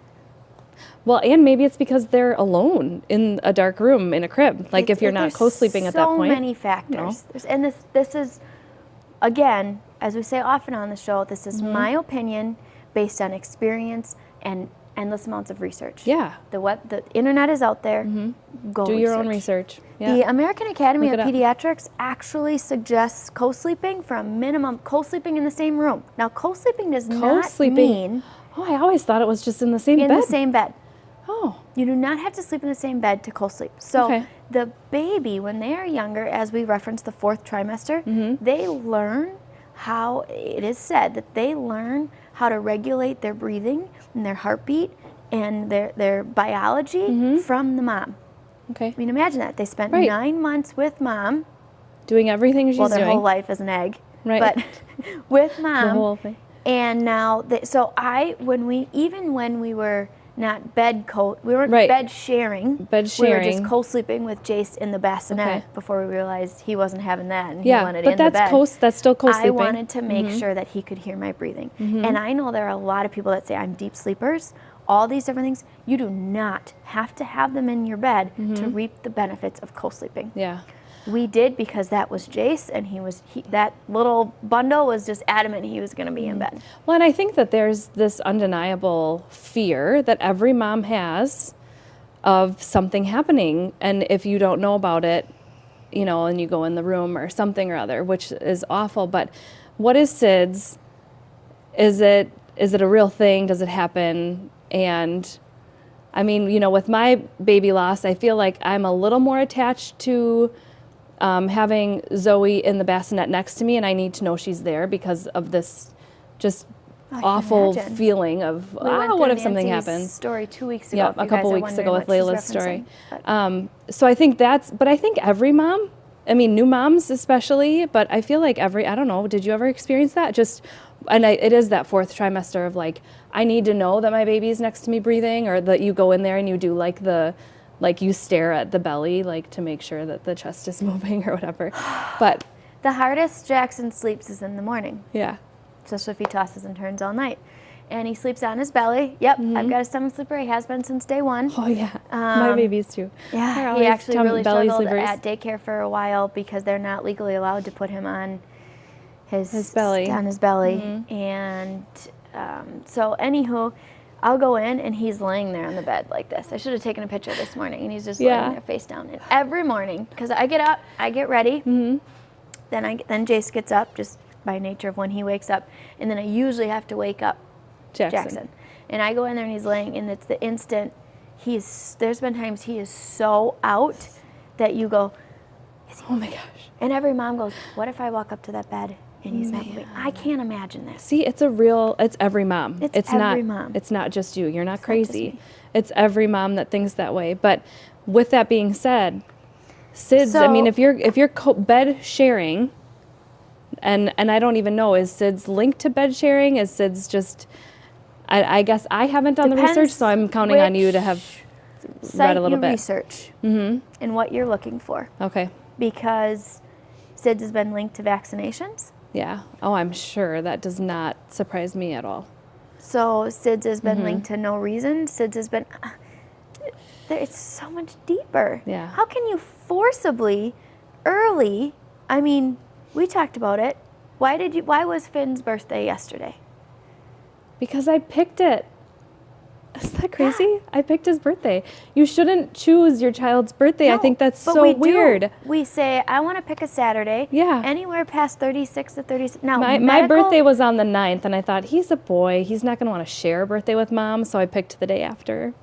Speaker 1: well, and maybe it's because they're alone in a dark room in a crib. Like if you're not
Speaker 2: There's
Speaker 1: co-sleeping at that point.
Speaker 2: So many factors. And this is, again, as we say often on the show, this is
Speaker 1: Mm-hmm.
Speaker 2: my opinion based on experience and endless amounts of research.
Speaker 1: Yeah.
Speaker 2: The internet is out there. Go
Speaker 1: Do your own research. Yeah.
Speaker 2: The American Academy
Speaker 1: Look
Speaker 2: of
Speaker 1: it up.
Speaker 2: Pediatrics actually suggests co-sleeping for a minimum, co-sleeping in the same room. Now, co-sleeping does not
Speaker 1: Co-sleeping.
Speaker 2: mean
Speaker 1: Oh, I always thought it was just in the same
Speaker 2: in
Speaker 1: bed.
Speaker 2: the same bed.
Speaker 1: Oh.
Speaker 2: You do not have to sleep in the same bed to co-sleep. So
Speaker 1: Okay.
Speaker 2: the baby, when they are younger, as we referenced the 4th trimester,
Speaker 1: Mm-hmm.
Speaker 2: they learn how, it is said that they learn how to regulate their breathing and their heartbeat and their biology from the mom.
Speaker 1: Okay.
Speaker 2: I mean, imagine that. They spent
Speaker 1: Right.
Speaker 2: 9 months with mom.
Speaker 1: Doing everything she's
Speaker 2: Well, their
Speaker 1: doing.
Speaker 2: whole life is an egg.
Speaker 1: Right.
Speaker 2: But with
Speaker 1: The
Speaker 2: mom.
Speaker 1: whole thing.
Speaker 2: And now, when we were not we weren't
Speaker 1: Right.
Speaker 2: bed sharing.
Speaker 1: Bed
Speaker 2: We were
Speaker 1: sharing.
Speaker 2: just co-sleeping with Jace in the bassinet
Speaker 1: Okay.
Speaker 2: before we realized he wasn't having that and he
Speaker 1: Yeah,
Speaker 2: wanted
Speaker 1: but
Speaker 2: in the bed.
Speaker 1: that's still co-sleeping.
Speaker 2: I wanted to make sure that he could hear my breathing. And I know there are a lot of people that say I'm deep sleepers, all these different things. You do not have to have them in your bed to reap the benefits of co-sleeping.
Speaker 1: Yeah.
Speaker 2: We did because that was Jace, and that little bundle was just adamant he was going to be in bed.
Speaker 1: Well, and I think that there's this undeniable fear that every mom has of something happening. And if you don't know about it, and you go in the room or something or other, which is awful. But what is SIDS? Is it a real thing? Does it happen? And I mean, with my baby loss, I feel like I'm a little more attached to having Zoe in the bassinet next to me, and I need to know she's there because of this just awful feeling of, what if something happens?
Speaker 2: Story 2 weeks ago.
Speaker 1: Yeah, a couple weeks ago with Layla's story.
Speaker 2: But.
Speaker 1: So I think but I think every mom, I mean, new moms especially, but I feel like I don't know, did you ever experience that? It is that fourth trimester of like, I need to know that my baby's next to me breathing, or that you go in there and you do like you stare at the belly, like to make sure that the chest is moving or whatever. But
Speaker 2: The hardest Jackson sleeps is in the morning,
Speaker 1: yeah.
Speaker 2: especially if he tosses and turns all night. And he sleeps on his belly. Yep, I've got a stomach sleeper. He has been since day one.
Speaker 1: Oh yeah, my babies too.
Speaker 2: Yeah, he actually really struggled at daycare for a while because they're not legally allowed to put him on his belly. And so anywho, I'll go in and he's laying there on the bed like this. I should have taken a picture this morning, and he's just laying there face down. And every morning, because I get up, I get ready, then Jace gets up just by nature of when he wakes up, and then I usually have to wake up Jackson. And I go in there and he's laying, and it's the instant there's been times he is so out that you go,
Speaker 1: oh my gosh.
Speaker 2: And every mom goes, what if I walk up to that bed and he's not moving? I can't imagine this.
Speaker 1: See, it's every mom.
Speaker 2: It's every mom.
Speaker 1: It's not just you. You're not crazy. It's every mom that thinks that way. But with that being said, SIDS, I mean, if you're bed sharing, and I don't even know, is SIDS linked to bed sharing? Is SIDS just, I guess I haven't done the research, so I'm counting on you to have read a little bit.
Speaker 2: Research and what you're looking for.
Speaker 1: Okay.
Speaker 2: Because SIDS has been linked to vaccinations.
Speaker 1: Yeah. Oh, I'm sure. That does not surprise me at all.
Speaker 2: So SIDS has been linked to no reason. SIDS has been, it's so much deeper.
Speaker 1: Yeah.
Speaker 2: How can you forcibly, early, I mean, we talked about it. Why was Finn's birthday yesterday?
Speaker 1: Because I picked it. Isn't that crazy? Yeah. I picked his birthday. You shouldn't choose your child's birthday. No, I think that's so weird.
Speaker 2: We say, I want to pick a Saturday.
Speaker 1: Yeah.
Speaker 2: Anywhere past 36 to 36. Now,
Speaker 1: my birthday was on the 9th, and I thought, he's a boy. He's not going to want to share a birthday with mom, so I picked the day after.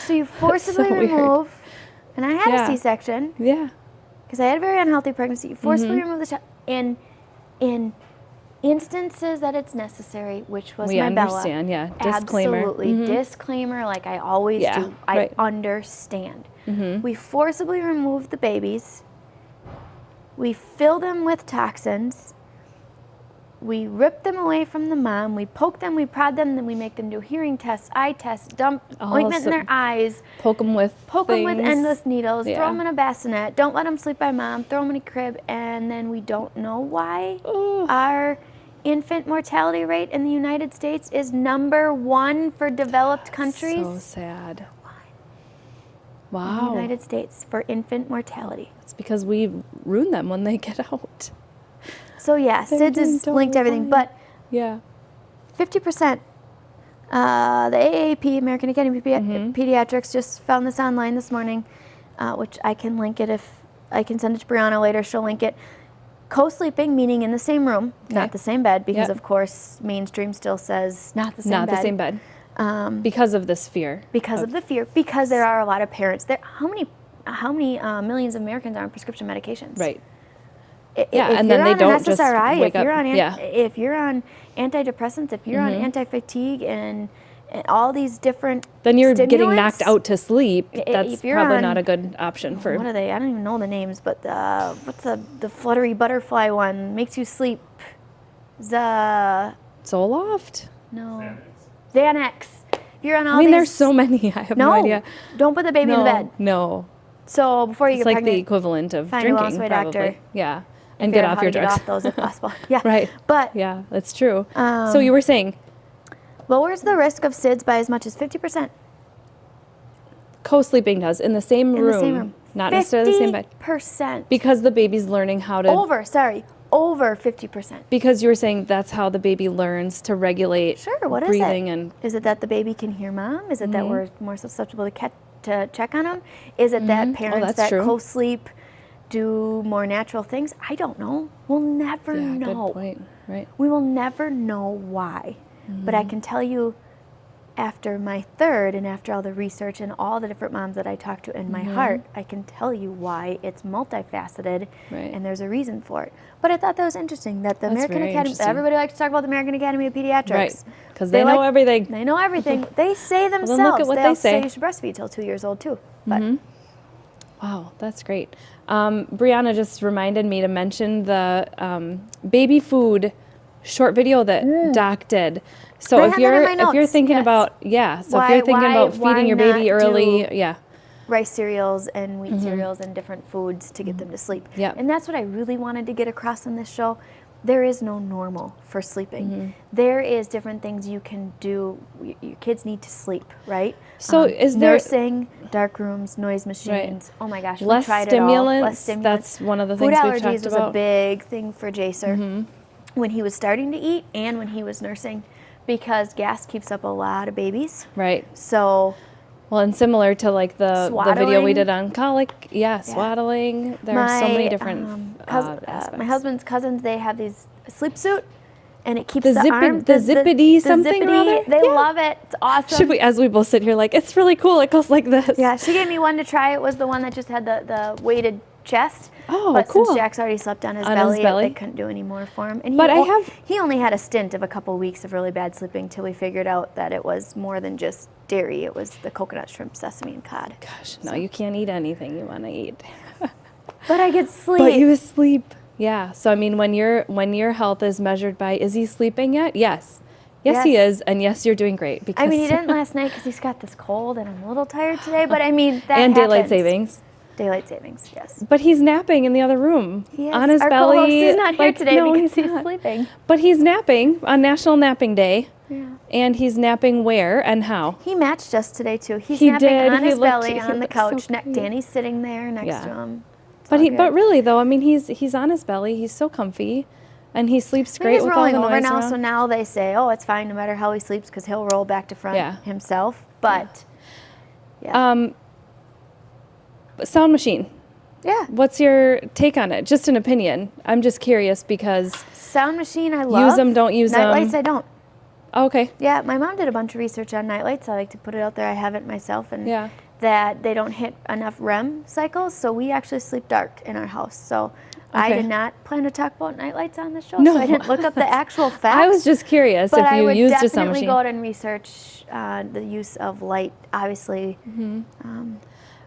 Speaker 2: So you forcibly remove, and I had a C-section.
Speaker 1: Yeah.
Speaker 2: Because I had a very unhealthy pregnancy. You forcibly remove the child in instances that it's necessary, which was
Speaker 1: we
Speaker 2: my Bella.
Speaker 1: We understand, yeah. Disclaimer.
Speaker 2: Absolutely. Disclaimer, like I always do. I understand. We forcibly remove the babies. We fill them with toxins. We rip them away from the mom. We poke them, we prod them, then we make them do hearing tests, eye tests, dump ointment in their eyes.
Speaker 1: Poke them with
Speaker 2: endless needles, throw them in a bassinet, don't let them sleep by mom, throw them in a crib, and then we don't know why our infant mortality rate in the United States is #1 for developed countries.
Speaker 1: So sad. Wow.
Speaker 2: In the United States for infant mortality.
Speaker 1: It's because we ruin them when they get out.
Speaker 2: So yeah, SIDS is linked to everything, but 50%. The AAP, American Academy of Pediatrics, just found this online this morning, which I can link it if I can send it to Brianna later. She'll link it. Co-sleeping, meaning in the same room, not the same bed, because of course mainstream still says not the same bed.
Speaker 1: Not the same bed. Because of this fear.
Speaker 2: Because of the fear. Because there are a lot of parents. How many millions of Americans are on prescription medications?
Speaker 1: Right.
Speaker 2: And then they don't just wake up. If you're on antidepressants, if you're on anti-fatigue and all these different
Speaker 1: then you're getting knocked out to sleep. That's probably not a good option for.
Speaker 2: What are they? I don't even know the names, but what's the fluttery butterfly one makes you sleep?
Speaker 1: Zoloft?
Speaker 2: No. Xanax. If you're on all
Speaker 1: I mean,
Speaker 2: these...
Speaker 1: there's so many. I have no idea.
Speaker 2: Don't put the baby in the bed.
Speaker 1: No.
Speaker 2: So before you
Speaker 1: It's
Speaker 2: get
Speaker 1: like
Speaker 2: pregnant,
Speaker 1: the equivalent of
Speaker 2: find a
Speaker 1: drinking,
Speaker 2: wellness
Speaker 1: probably.
Speaker 2: doctor.
Speaker 1: Yeah.
Speaker 2: And
Speaker 1: get
Speaker 2: figure out
Speaker 1: off
Speaker 2: how
Speaker 1: your
Speaker 2: to
Speaker 1: drugs.
Speaker 2: get off those if possible. Yeah.
Speaker 1: Right.
Speaker 2: But
Speaker 1: yeah, that's true. So you were saying
Speaker 2: lowers the risk of SIDS by as much as 50%.
Speaker 1: co-sleeping does in the same room.
Speaker 2: In the same room.
Speaker 1: Not necessarily the same bed.
Speaker 2: 50%.
Speaker 1: Because the baby's learning how to...
Speaker 2: Over 50%.
Speaker 1: Because you were saying that's how the baby learns to regulate
Speaker 2: Sure, what is
Speaker 1: breathing
Speaker 2: it?
Speaker 1: and...
Speaker 2: Is it that the baby can hear mom? Is it that we're more susceptible to check on them? Is it that parents that co-sleep do more natural things? I don't know. We'll never know.
Speaker 1: Good point. Right.
Speaker 2: We will never know why. But I can tell you, after my third and after all the research and all the different moms that I talked to in my heart, I can tell you why it's multifaceted and there's a reason for it. But I thought that was interesting that the American Academy, everybody likes to talk about the American Academy of Pediatrics.
Speaker 1: Right, because they know everything.
Speaker 2: They know everything. They say themselves.
Speaker 1: Well, look at what
Speaker 2: they
Speaker 1: they
Speaker 2: also
Speaker 1: say.
Speaker 2: You should breastfeed till 2 years old too. But
Speaker 1: Wow, that's great. Brianna just reminded me to mention the baby food short video that Doc did. So
Speaker 2: I
Speaker 1: if
Speaker 2: have
Speaker 1: you're
Speaker 2: that in my
Speaker 1: if you're
Speaker 2: notes,
Speaker 1: thinking
Speaker 2: yes.
Speaker 1: about so if you're thinking about feeding your baby
Speaker 2: not
Speaker 1: early,
Speaker 2: do rice cereals and wheat cereals and different foods to get them to sleep.
Speaker 1: Yep.
Speaker 2: And that's what I really wanted to get across in this show. There is no normal for sleeping. There is different things you can do. Your kids need to sleep, right?
Speaker 1: So is there
Speaker 2: nursing, dark rooms, noise machines? Oh my gosh,
Speaker 1: less
Speaker 2: we tried
Speaker 1: stimulants?
Speaker 2: it all. Less stimulants.
Speaker 1: That's one of the
Speaker 2: Food
Speaker 1: things we've
Speaker 2: allergies
Speaker 1: talked
Speaker 2: was
Speaker 1: about.
Speaker 2: a big thing for Jacer when he was starting to eat and when he was nursing, because gas keeps up a lot of babies.
Speaker 1: Right.
Speaker 2: So
Speaker 1: Well, and similar to like the video we
Speaker 2: Swaddling.
Speaker 1: did on colic, swaddling. There are so many different aspects.
Speaker 2: my husband's cousins, they have these sleep suit, and it keeps
Speaker 1: The
Speaker 2: the arm,
Speaker 1: zippity something or
Speaker 2: zippity,
Speaker 1: other?
Speaker 2: They
Speaker 1: Yeah.
Speaker 2: love it. It's awesome.
Speaker 1: Should we, as we both sit here, like it's really cool. It goes like this.
Speaker 2: Yeah, she gave me one to try. It was the one that just had the weighted chest.
Speaker 1: Oh,
Speaker 2: but
Speaker 1: cool.
Speaker 2: since Jack's already slept on his
Speaker 1: On
Speaker 2: belly,
Speaker 1: his belly?
Speaker 2: they couldn't do any more for him. And
Speaker 1: But
Speaker 2: he only had a stint of a couple weeks of really bad sleeping till we figured out that it was more than just dairy. It was the coconut, shrimp, sesame, and cod.
Speaker 1: Gosh, no, you can't eat anything you want to eat.
Speaker 2: But I get sleep.
Speaker 1: But you sleep. Yeah. So I mean, when your health is measured by, is he sleeping yet? Yes. Yes, he is, and yes, you're doing great. Because
Speaker 2: I mean, he didn't last night because he's got this cold, and I'm a little tired today. But I mean, that
Speaker 1: and daylight
Speaker 2: happens.
Speaker 1: savings.
Speaker 2: Daylight savings, yes.
Speaker 1: But he's napping in the other room
Speaker 2: He is.
Speaker 1: on his
Speaker 2: Our
Speaker 1: belly.
Speaker 2: co-host is not here today
Speaker 1: no,
Speaker 2: because he's
Speaker 1: not.
Speaker 2: sleeping.
Speaker 1: But he's napping on National Napping Day.
Speaker 2: Yeah.
Speaker 1: And he's napping where and how?
Speaker 2: He matched us today too. He's
Speaker 1: He
Speaker 2: napping
Speaker 1: did.
Speaker 2: on
Speaker 1: He
Speaker 2: his
Speaker 1: looked-
Speaker 2: belly
Speaker 1: he
Speaker 2: on the
Speaker 1: looked so
Speaker 2: couch.
Speaker 1: cute.
Speaker 2: Danny's sitting there next
Speaker 1: Yeah.
Speaker 2: to him. It's
Speaker 1: But
Speaker 2: all good.
Speaker 1: really though, I mean, he's on his belly. He's so comfy, and he sleeps
Speaker 2: I think
Speaker 1: great
Speaker 2: he's
Speaker 1: with all the
Speaker 2: rolling over
Speaker 1: noise
Speaker 2: now,
Speaker 1: around.
Speaker 2: so now they say, oh, it's fine no matter how he sleeps because he'll roll back to front himself. But
Speaker 1: Sound machine.
Speaker 2: yeah,
Speaker 1: What's your take on it? Just an opinion. I'm just curious because.
Speaker 2: sound machine I love.
Speaker 1: Use them, don't use them.
Speaker 2: Nightlights I don't.
Speaker 1: Oh, okay.
Speaker 2: Yeah, my mom did a bunch of research on nightlights. I like to put it out there. I have it myself, and that they don't hit enough REM cycles, so we actually sleep dark in our house. So I
Speaker 1: Okay.
Speaker 2: did not plan to talk about nightlights on the show,
Speaker 1: No.
Speaker 2: so I didn't look up the actual facts.
Speaker 1: I was just curious
Speaker 2: but
Speaker 1: if
Speaker 2: I
Speaker 1: you
Speaker 2: would
Speaker 1: used a sound
Speaker 2: definitely
Speaker 1: machine.
Speaker 2: go out and research the use of light. Obviously,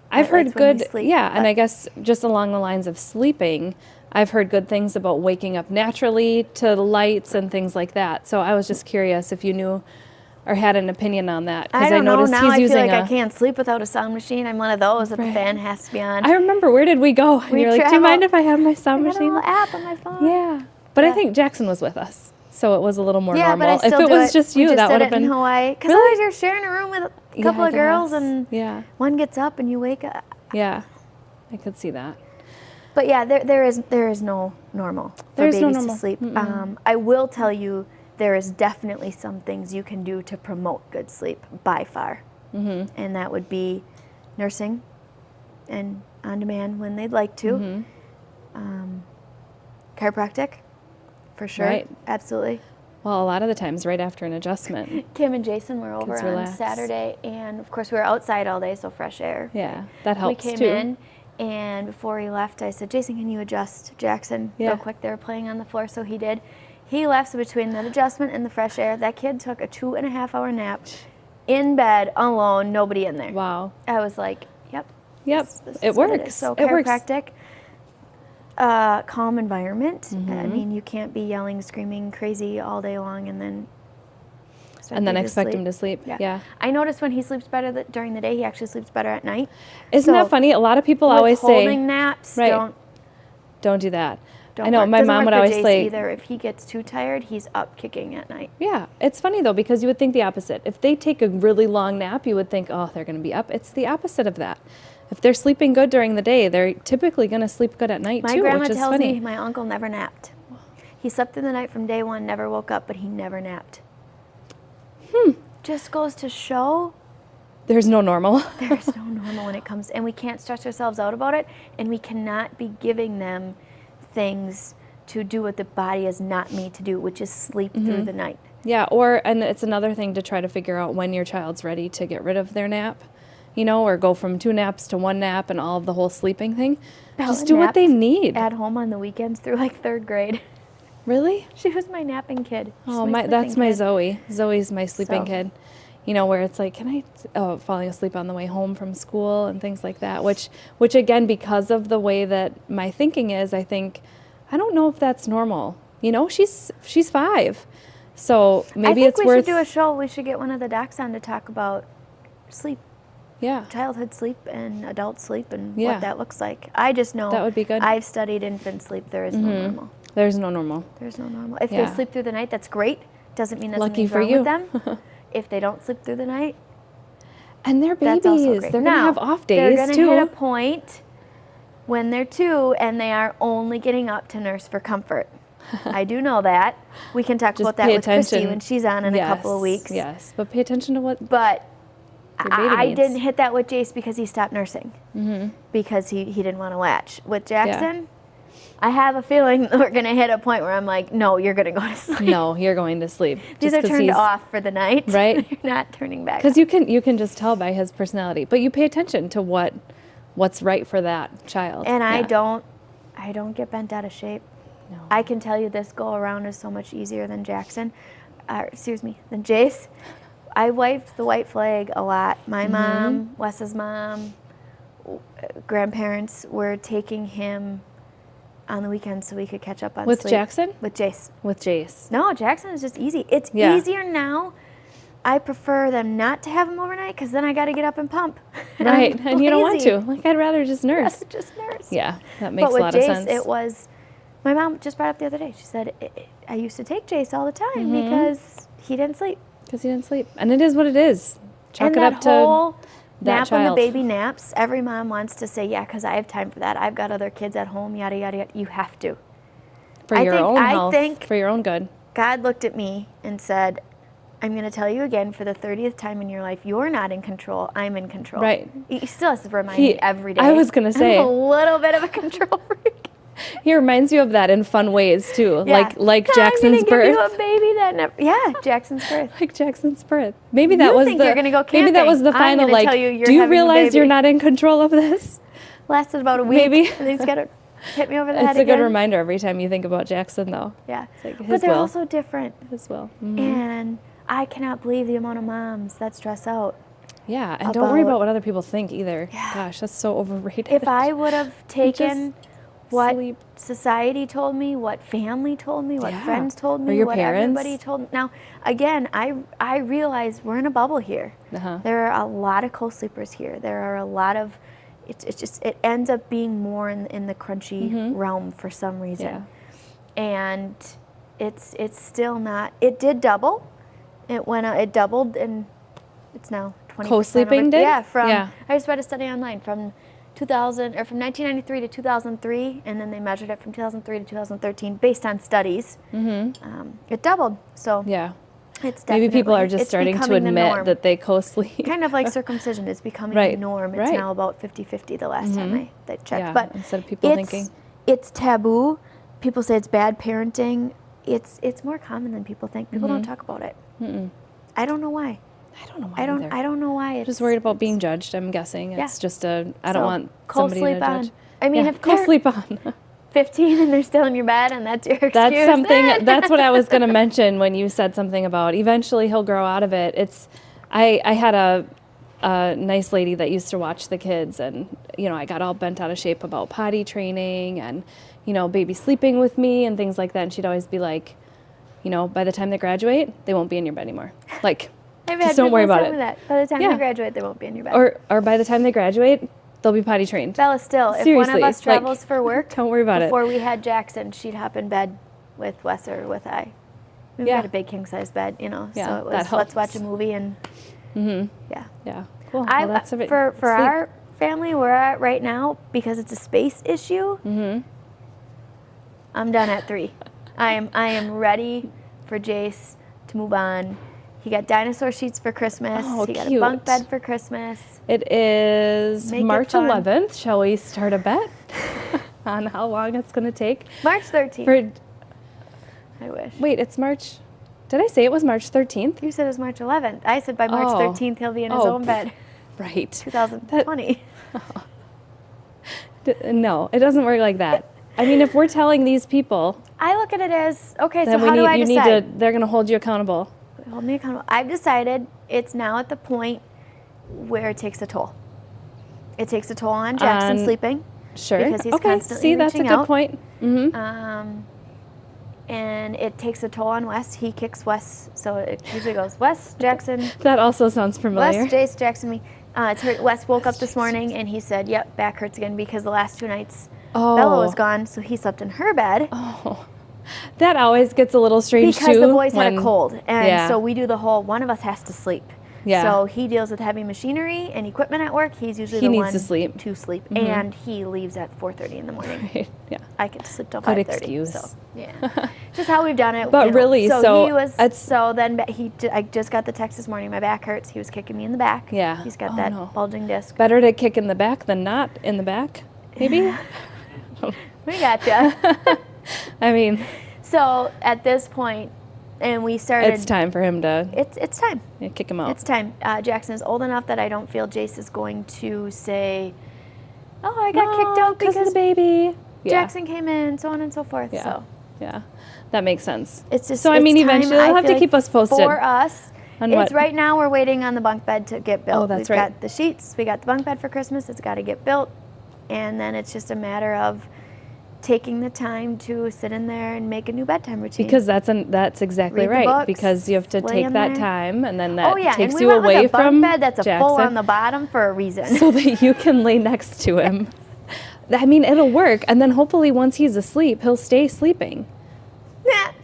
Speaker 1: I've heard
Speaker 2: nightlights when we
Speaker 1: good,
Speaker 2: sleep,
Speaker 1: and
Speaker 2: but-
Speaker 1: I guess just along the lines of sleeping, I've heard good things about waking up naturally to lights and things like that. So I was just curious if you knew or had an opinion on that.
Speaker 2: I don't know.
Speaker 1: noticed
Speaker 2: Now
Speaker 1: he's
Speaker 2: I feel
Speaker 1: using
Speaker 2: like I can't sleep without a sound machine. I'm one of those that the
Speaker 1: Right.
Speaker 2: fan has to be on.
Speaker 1: I remember, where did we go? And
Speaker 2: We
Speaker 1: you're like, do you
Speaker 2: travel-
Speaker 1: mind if I have my sound
Speaker 2: I got a
Speaker 1: machine?
Speaker 2: little app on my phone.
Speaker 1: Yeah. But I
Speaker 2: Yeah.
Speaker 1: think Jackson was with us. So it was a little more
Speaker 2: Yeah,
Speaker 1: normal.
Speaker 2: but I still
Speaker 1: if it
Speaker 2: do
Speaker 1: was just
Speaker 2: We
Speaker 1: you,
Speaker 2: just
Speaker 1: that
Speaker 2: did
Speaker 1: would
Speaker 2: it
Speaker 1: have been
Speaker 2: in Hawaii. Because
Speaker 1: Really?
Speaker 2: otherwise you're sharing a room with a couple
Speaker 1: I
Speaker 2: of girls,
Speaker 1: guess.
Speaker 2: and
Speaker 1: Yeah.
Speaker 2: one gets up and you wake up.
Speaker 1: Yeah. I could see that.
Speaker 2: But yeah, there is no normal for
Speaker 1: There's no
Speaker 2: babies
Speaker 1: normal.
Speaker 2: to sleep. I will tell you, there is definitely some things you can do to promote good sleep by far, and that would be nursing, and on demand when they'd like to. Chiropractic, for sure,
Speaker 1: Right.
Speaker 2: absolutely.
Speaker 1: Well, a lot of the times right after an adjustment.
Speaker 2: Kim and Jason were over
Speaker 1: Kids
Speaker 2: on
Speaker 1: relax.
Speaker 2: Saturday, and of course we were outside all day, so fresh air.
Speaker 1: Yeah, that helps
Speaker 2: we came
Speaker 1: too.
Speaker 2: in, and before he left, I said, Jason, can you adjust Jackson
Speaker 1: Yeah.
Speaker 2: real quick? They were playing on the floor, so he did. He left, so between that adjustment and the fresh air, that kid took a 2.5-hour nap in bed alone, nobody in there.
Speaker 1: Wow.
Speaker 2: I was like, yep.
Speaker 1: Yep.
Speaker 2: this
Speaker 1: It
Speaker 2: is what
Speaker 1: works.
Speaker 2: is. So
Speaker 1: It works.
Speaker 2: chiropractic. a calm environment.
Speaker 1: Mm-hmm.
Speaker 2: I mean, you can't be yelling, screaming, crazy all day long and then
Speaker 1: expect him to sleep. Yeah.
Speaker 2: I notice when he sleeps better during the day, he actually sleeps better at night.
Speaker 1: Isn't that funny? A lot of people always say,
Speaker 2: holding naps,
Speaker 1: right, don't do that. I know
Speaker 2: work.
Speaker 1: my
Speaker 2: Doesn't
Speaker 1: mom
Speaker 2: work
Speaker 1: would
Speaker 2: for
Speaker 1: always
Speaker 2: Jace
Speaker 1: say
Speaker 2: either. If he gets too tired, he's up kicking at night.
Speaker 1: Yeah, it's funny though, because you would think the opposite. If they take a really long nap, you would think, oh, they're going to be up. It's the opposite of that. If they're sleeping good during the day, they're typically going to sleep good at night
Speaker 2: My
Speaker 1: too,
Speaker 2: grandma
Speaker 1: which is
Speaker 2: tells
Speaker 1: funny.
Speaker 2: me my uncle never napped. He slept through the night from day one, never woke up, but he never napped. Just goes to show
Speaker 1: There's no normal.
Speaker 2: there's no normal when it comes, and we can't stress ourselves out about it, and we cannot be giving them things to do what the body is not made to do, which is sleep through the night.
Speaker 1: Yeah, and it's another thing to try to figure out when your child's ready to get rid of their nap, or go from 2 naps to 1 nap and all of the whole sleeping thing.
Speaker 2: Bella
Speaker 1: Just do what they
Speaker 2: napped
Speaker 1: need.
Speaker 2: At home on the weekends through like 3rd grade.
Speaker 1: Really?
Speaker 2: She was my napping kid. She's
Speaker 1: Oh,
Speaker 2: my
Speaker 1: that's
Speaker 2: sleeping
Speaker 1: my
Speaker 2: kid.
Speaker 1: Zoe. Zoe's my sleeping
Speaker 2: So-
Speaker 1: kid. Where it's like, falling asleep on the way home from school and things like that, which again, because of the way that my thinking is, I don't know if that's normal. She's 5. So maybe it's
Speaker 2: I think we
Speaker 1: worth.
Speaker 2: should do a show. We should get one of the docs on to talk about sleep,
Speaker 1: Yeah.
Speaker 2: childhood sleep and adult sleep and
Speaker 1: Yeah.
Speaker 2: what that looks like. I just know
Speaker 1: That would be good.
Speaker 2: I've studied infant sleep. There is no normal.
Speaker 1: There's no normal.
Speaker 2: There's no normal. If
Speaker 1: Yeah.
Speaker 2: they sleep through the night, that's great. Doesn't mean there's
Speaker 1: Lucky
Speaker 2: something's
Speaker 1: for
Speaker 2: wrong
Speaker 1: you.
Speaker 2: with them. If they don't sleep through the night,
Speaker 1: And they're
Speaker 2: that's
Speaker 1: babies.
Speaker 2: also great.
Speaker 1: They're going to
Speaker 2: Now,
Speaker 1: have off
Speaker 2: they're
Speaker 1: days
Speaker 2: gonna
Speaker 1: too.
Speaker 2: hit a point when they're 2 and they are only getting up to nurse for comfort. I do know that. We can talk
Speaker 1: Just
Speaker 2: about that
Speaker 1: pay
Speaker 2: with Christy
Speaker 1: attention.
Speaker 2: when she's on in a couple of weeks.
Speaker 1: Yes, but pay attention to what
Speaker 2: But
Speaker 1: your baby
Speaker 2: I
Speaker 1: needs.
Speaker 2: didn't hit that with Jace because he stopped nursing. Because he didn't want to latch. With Jackson, I have a feeling that we're going to hit a point where I'm like, no, you're going to go to sleep.
Speaker 1: No, you're going to sleep.
Speaker 2: These are turned off for the night.
Speaker 1: Right.
Speaker 2: You're not turning back.
Speaker 1: Because you can just tell by his personality, but you pay attention to what's right for that child.
Speaker 2: And I
Speaker 1: Yeah.
Speaker 2: don't get bent out of shape.
Speaker 1: No.
Speaker 2: I can tell you this go around is so much easier than than Jace. I wiped the white flag a lot. My mom, Wes's mom, grandparents were taking him on the weekends so we could catch up on
Speaker 1: With
Speaker 2: sleep.
Speaker 1: Jackson?
Speaker 2: With Jace.
Speaker 1: With Jace.
Speaker 2: No, Jackson is just easy. It's
Speaker 1: Yeah.
Speaker 2: easier now. I prefer them not to have him overnight because then I got to get up and pump.
Speaker 1: Right,
Speaker 2: I'm
Speaker 1: and you don't want
Speaker 2: lazy.
Speaker 1: to. Like, I'd rather just nurse.
Speaker 2: Just nurse.
Speaker 1: Yeah, that makes
Speaker 2: But
Speaker 1: a
Speaker 2: with
Speaker 1: lot
Speaker 2: Jace,
Speaker 1: of sense.
Speaker 2: it was, my mom just brought up the other day. She said, I used to take Jace all the time because he didn't sleep.
Speaker 1: Because he didn't sleep. And it is what it is. Chalk
Speaker 2: And
Speaker 1: it
Speaker 2: that
Speaker 1: up to
Speaker 2: whole
Speaker 1: that
Speaker 2: nap when the
Speaker 1: child.
Speaker 2: baby naps, every mom wants to say, yeah, because I have time for that. I've got other kids at home, yada, yada, yada. You have to.
Speaker 1: For
Speaker 2: I
Speaker 1: your
Speaker 2: think-
Speaker 1: own
Speaker 2: I
Speaker 1: health,
Speaker 2: think-
Speaker 1: for your own good.
Speaker 2: God looked at me and said, I'm going to tell you again for the 30th time in your life, you're not in control. I'm in control.
Speaker 1: Right.
Speaker 2: He still has to remind me every day.
Speaker 1: I was gonna say.
Speaker 2: I'm a little bit of a control freak.
Speaker 1: He reminds you of that in fun ways too,
Speaker 2: Yeah.
Speaker 1: like
Speaker 2: I'm
Speaker 1: Jackson's
Speaker 2: gonna give you
Speaker 1: birth.
Speaker 2: a baby that never. Yeah, Jackson's birth.
Speaker 1: Like Jackson's birth. Maybe that
Speaker 2: You
Speaker 1: was
Speaker 2: think
Speaker 1: the
Speaker 2: you're gonna go
Speaker 1: maybe that was the
Speaker 2: camping. I'm
Speaker 1: final
Speaker 2: gonna tell you you're
Speaker 1: do you
Speaker 2: having a
Speaker 1: realize you're
Speaker 2: baby.
Speaker 1: not in control of this?
Speaker 2: Lasted about a week.
Speaker 1: Maybe.
Speaker 2: And he's got to hit me over the head
Speaker 1: It's a
Speaker 2: again.
Speaker 1: good reminder every time you think about Jackson though.
Speaker 2: Yeah.
Speaker 1: like
Speaker 2: But
Speaker 1: his
Speaker 2: they're
Speaker 1: will.
Speaker 2: also different.
Speaker 1: As well.
Speaker 2: And I cannot believe the amount of moms that stress out.
Speaker 1: Yeah, and don't worry
Speaker 2: about-
Speaker 1: about what other people think either.
Speaker 2: Yeah.
Speaker 1: Gosh, that's so overrated.
Speaker 2: If I would have taken what
Speaker 1: sleep.
Speaker 2: society told me, what family told me, what
Speaker 1: Yeah.
Speaker 2: friends told
Speaker 1: Or
Speaker 2: me,
Speaker 1: your
Speaker 2: what
Speaker 1: parents.
Speaker 2: everybody told me. Now, again, I realize we're in a bubble here.
Speaker 1: Uh-huh.
Speaker 2: There are a lot of co-sleepers here. There are a lot of, it ends up being more in the crunchy realm for some reason.
Speaker 1: Yeah.
Speaker 2: And it's still not, it did double. It doubled and it's now 20%.
Speaker 1: Co-sleeping did?
Speaker 2: Yeah,
Speaker 1: Yeah.
Speaker 2: I just read a study online from 1993 to 2003, and then they measured it from 2003 to 2013 based on studies. It doubled. So
Speaker 1: Yeah.
Speaker 2: it's
Speaker 1: Maybe people
Speaker 2: definitely-
Speaker 1: are just
Speaker 2: it's
Speaker 1: starting to
Speaker 2: becoming the
Speaker 1: admit
Speaker 2: norm.
Speaker 1: that they co-sleep.
Speaker 2: Kind of like circumcision is becoming
Speaker 1: Right,
Speaker 2: the norm. It's
Speaker 1: right.
Speaker 2: now about 50-50 the last time I checked.
Speaker 1: Yeah,
Speaker 2: But
Speaker 1: instead of people thinking.
Speaker 2: it's taboo. People say it's bad parenting. It's more common than people think. People don't talk about it. I don't know why.
Speaker 1: I don't know why either.
Speaker 2: I don't know why. It's
Speaker 1: Just worried about being judged, I'm guessing. It's
Speaker 2: Yeah.
Speaker 1: just I don't want somebody to
Speaker 2: co-sleep on.
Speaker 1: judge.
Speaker 2: I mean,
Speaker 1: Yeah,
Speaker 2: if they're
Speaker 1: co-sleep on.
Speaker 2: 15 and they're still in your bed and that's your excuse.
Speaker 1: That's something, that's what I was going to mention when you said something about eventually he'll grow out of it. I had a nice lady that used to watch the kids, and, you know, I got all bent out of shape about potty training and, you know, baby sleeping with me and things like that. And she'd always be like, you know, by the time they graduate, they won't be in your bed anymore. Like, just don't worry about it.
Speaker 2: That. By the time they graduate, they won't be in your bed.
Speaker 1: Or by the time they graduate, they'll be potty trained.
Speaker 2: Bella, still,
Speaker 1: Seriously,
Speaker 2: if one of us travels for work,
Speaker 1: don't worry about
Speaker 2: before we had Jackson, she'd hop in bed with Wes or with I. We've got a big king-size bed, you know, so it was let's watch a movie and,
Speaker 1: Yeah, cool.
Speaker 2: Well, that's for our family, we're at right now, because it's a space issue, I'm done at 3. I am ready for Jace to move on. He got dinosaur sheets for Christmas. He got a bunk bed for Christmas.
Speaker 1: It is March 11th. Shall we start a bet on how long it's going to take?
Speaker 2: March 13th. I wish.
Speaker 1: Wait, it's March. Did I say it was March 13th?
Speaker 2: You said it was March 11th. I said by March 13th he'll be in his own bed.
Speaker 1: Right.
Speaker 2: 2020.
Speaker 1: No, it doesn't work like that. I mean, if we're telling these people,
Speaker 2: I look at it as, okay, so how do I decide?
Speaker 1: They're going to hold you accountable.
Speaker 2: Hold me accountable. I've decided it's now at the point where it takes a toll. It takes a toll on Jackson sleeping.
Speaker 1: Sure.
Speaker 2: Because he's constantly
Speaker 1: that's a good point.
Speaker 2: And it takes a toll on Wes. He kicks Wes, so it usually goes Wes, Jackson.
Speaker 1: That also sounds familiar.
Speaker 2: Wes, Jace, Jackson, me. It's hurt. Wes woke up this morning and he said, "Yep, back hurts again," because the last 2 nights Bella was gone, so he slept in her bed.
Speaker 1: Oh, that always gets a little strange too.
Speaker 2: Because the boys had a cold, and so we do the whole. One of us has to sleep.
Speaker 1: Yeah.
Speaker 2: So he deals with heavy machinery and equipment at work. He's usually the one to sleep, and he leaves at 4:30 in the morning.
Speaker 1: Right. Yeah.
Speaker 2: I get to sleep till 5:30.
Speaker 1: Good excuse.
Speaker 2: So yeah, just how we've done it.
Speaker 1: But really,
Speaker 2: I just got the text this morning. My back hurts. He was kicking me in the back.
Speaker 1: Yeah.
Speaker 2: He's got that bulging disc.
Speaker 1: Better to kick in the back than not in the back, maybe.
Speaker 2: We gotcha.
Speaker 1: I mean.
Speaker 2: So at this point, and we started.
Speaker 1: It's time for him to.
Speaker 2: It's time.
Speaker 1: Yeah, kick him out.
Speaker 2: It's time. Jackson is old enough that I don't feel Jace is going to say, "Oh, I got kicked out because
Speaker 1: of the baby."
Speaker 2: Jackson came in, so on and so forth.
Speaker 1: Yeah.
Speaker 2: So
Speaker 1: yeah, that makes sense.
Speaker 2: It's just.
Speaker 1: So I mean, eventually they'll have to keep us posted.
Speaker 2: For us, it's right now we're waiting on the bunk bed to get built.
Speaker 1: Oh, that's
Speaker 2: We've
Speaker 1: right.
Speaker 2: got the sheets. We got the bunk bed for Christmas. It's got to get built, and then it's just a matter of taking the time to sit in there and make a new bedtime routine.
Speaker 1: Because that's exactly
Speaker 2: Read the
Speaker 1: right.
Speaker 2: books,
Speaker 1: Because you have to take that time, and then that takes
Speaker 2: and
Speaker 1: you
Speaker 2: went
Speaker 1: away
Speaker 2: with a
Speaker 1: from
Speaker 2: bunk bed that's
Speaker 1: Jackson,
Speaker 2: a full on the bottom for a reason,
Speaker 1: so that you can lay next to him. I mean, it'll work, and then hopefully once he's asleep, he'll stay sleeping.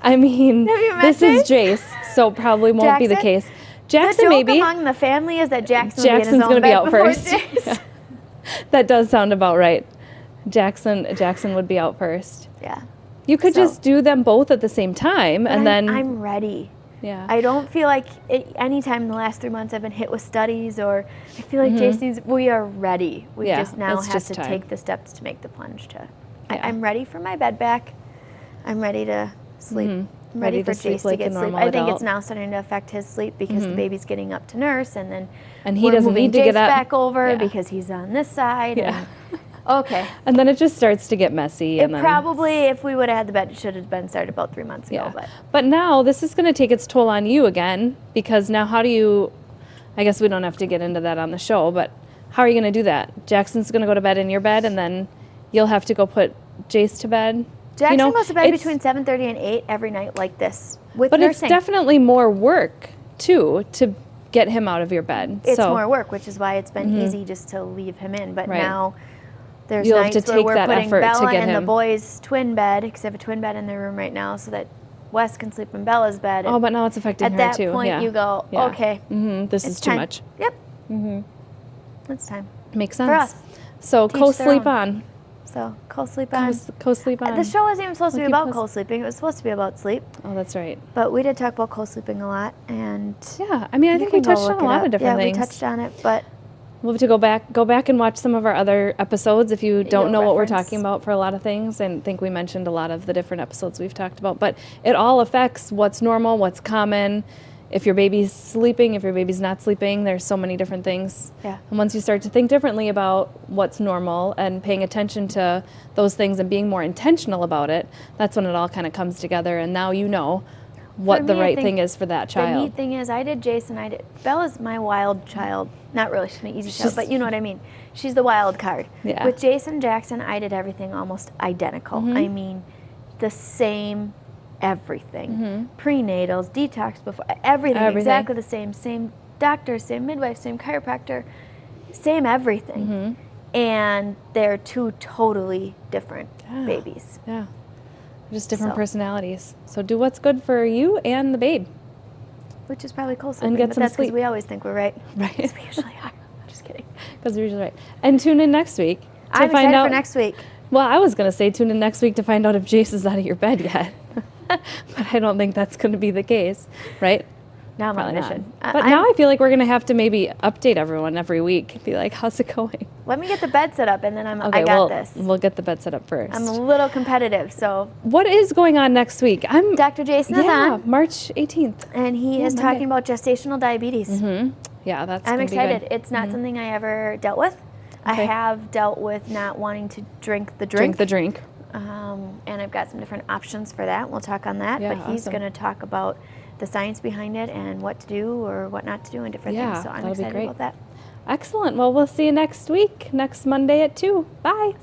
Speaker 1: I mean, this is Jace, so probably won't be the case. Jackson,
Speaker 2: the joke
Speaker 1: maybe
Speaker 2: among the family is that Jackson's
Speaker 1: going to be out first.
Speaker 2: Yeah.
Speaker 1: That does sound about right. Jackson would be out first.
Speaker 2: Yeah.
Speaker 1: You could just do them both at the same time, and then
Speaker 2: I'm ready.
Speaker 1: Yeah.
Speaker 2: I don't feel like anytime in the last 3 months I've been hit with studies, or I feel like Jason's. We are ready. We just now have to take the steps to make the plunge. I'm ready for my bed back. I'm ready to sleep. I'm ready for Jace to get sleep. I think it's now starting to affect his sleep because the baby's getting up to nurse, and then
Speaker 1: he doesn't need to get up
Speaker 2: back over because he's on this side.
Speaker 1: Yeah.
Speaker 2: Okay.
Speaker 1: And then it just starts to get messy.
Speaker 2: It probably, if we would have had the bed, it should have been started about 3 months ago.
Speaker 1: But now this is going to take its toll on you again, because now how do you, I guess we don't have to get into that on the show, but how are you going to do that? Jackson's going to go to bed in your bed, and then you'll have to go put Jace to bed?
Speaker 2: Jackson goes to bed between 7:30 and 8 every night like this with nursing.
Speaker 1: It's definitely more work, too, to get him out of your bed.
Speaker 2: It's more work, which is why it's been easy just to leave him in. But now there's nights
Speaker 1: have to
Speaker 2: where
Speaker 1: take
Speaker 2: we're
Speaker 1: that
Speaker 2: putting
Speaker 1: effort
Speaker 2: Bella
Speaker 1: to get
Speaker 2: in
Speaker 1: him.
Speaker 2: the boys' twin bed, because they have a twin bed in their room right now, so that Wes can sleep in Bella's bed.
Speaker 1: Oh, but now it's affecting her, too.
Speaker 2: At that point, you go, okay.
Speaker 1: This is too much.
Speaker 2: Yep. It's time.
Speaker 1: Makes sense.
Speaker 2: For us.
Speaker 1: So co-sleep on.
Speaker 2: So co-sleep on.
Speaker 1: Co-sleep on.
Speaker 2: The show wasn't even supposed to be about co-sleeping. It was supposed to be about sleep.
Speaker 1: Oh, that's right.
Speaker 2: But we did talk about co-sleeping a lot, and
Speaker 1: yeah, I mean, I think we touched on a lot of different things.
Speaker 2: Yeah, we touched on it, but
Speaker 1: we'll have to go back and watch some of our other episodes if you don't know what we're talking about for a lot of things. And I think we mentioned a lot of the different episodes we've talked about. But it all affects what's normal, what's common. If your baby's sleeping, if your baby's not sleeping, there's so many different things.
Speaker 2: Yeah.
Speaker 1: And once you start to think differently about what's normal and paying attention to those things and being more intentional about it, that's when it all kind of comes together. And now you know what the right thing is for that child.
Speaker 2: The neat thing is, I did Jason. Bella's my wild child. not really, she's my easy
Speaker 1: She's
Speaker 2: child, but you know what I mean. She's the wild card.
Speaker 1: Yeah.
Speaker 2: With Jason Jackson, I did everything almost identical. I mean, the same everything. Prenatals, detox before, everything exactly the same. Same doctor, same midwife, same chiropractor, same everything. And they're two totally different babies.
Speaker 1: Yeah. Just different
Speaker 2: So.
Speaker 1: personalities. So do what's good for you and the babe.
Speaker 2: Which is probably cool.
Speaker 1: And get
Speaker 2: but
Speaker 1: some
Speaker 2: that's because
Speaker 1: sleep.
Speaker 2: we always think we're right.
Speaker 1: Right.
Speaker 2: 'Cause we usually are. Just kidding.
Speaker 1: Because you're usually right. And tune in next week to
Speaker 2: I'm
Speaker 1: find
Speaker 2: excited
Speaker 1: out.
Speaker 2: for next week.
Speaker 1: Well, I was going to say tune in next week to find out if Jace is out of your bed yet. But I don't think that's going to be the case, right?
Speaker 2: Now I'm on a
Speaker 1: Probably not.
Speaker 2: mission.
Speaker 1: But now I feel like we're going to have to maybe update everyone every week. Be like, how's it going?
Speaker 2: Let me get the bed set up, and then I got
Speaker 1: well,
Speaker 2: this.
Speaker 1: We'll get the bed set up first.
Speaker 2: I'm a little competitive, so
Speaker 1: What is going on next week?
Speaker 2: Dr. Jason is on,
Speaker 1: March 18th.
Speaker 2: and he is
Speaker 1: Monday.
Speaker 2: talking about gestational diabetes.
Speaker 1: Yeah, that's
Speaker 2: I'm
Speaker 1: gonna be
Speaker 2: excited.
Speaker 1: good.
Speaker 2: It's not something I ever dealt with. I
Speaker 1: Okay.
Speaker 2: have dealt with not wanting to drink the
Speaker 1: Drink
Speaker 2: drink.
Speaker 1: the drink.
Speaker 2: And I've got some different options for that. We'll talk on that.
Speaker 1: Yeah,
Speaker 2: but he's
Speaker 1: awesome.
Speaker 2: going to talk about the science behind it and what to do or what not to do and different
Speaker 1: Yeah,
Speaker 2: things. So I'm
Speaker 1: that'll be
Speaker 2: excited
Speaker 1: great.
Speaker 2: about that.
Speaker 1: Excellent. Well, we'll see you next week, next Monday at 2. Bye.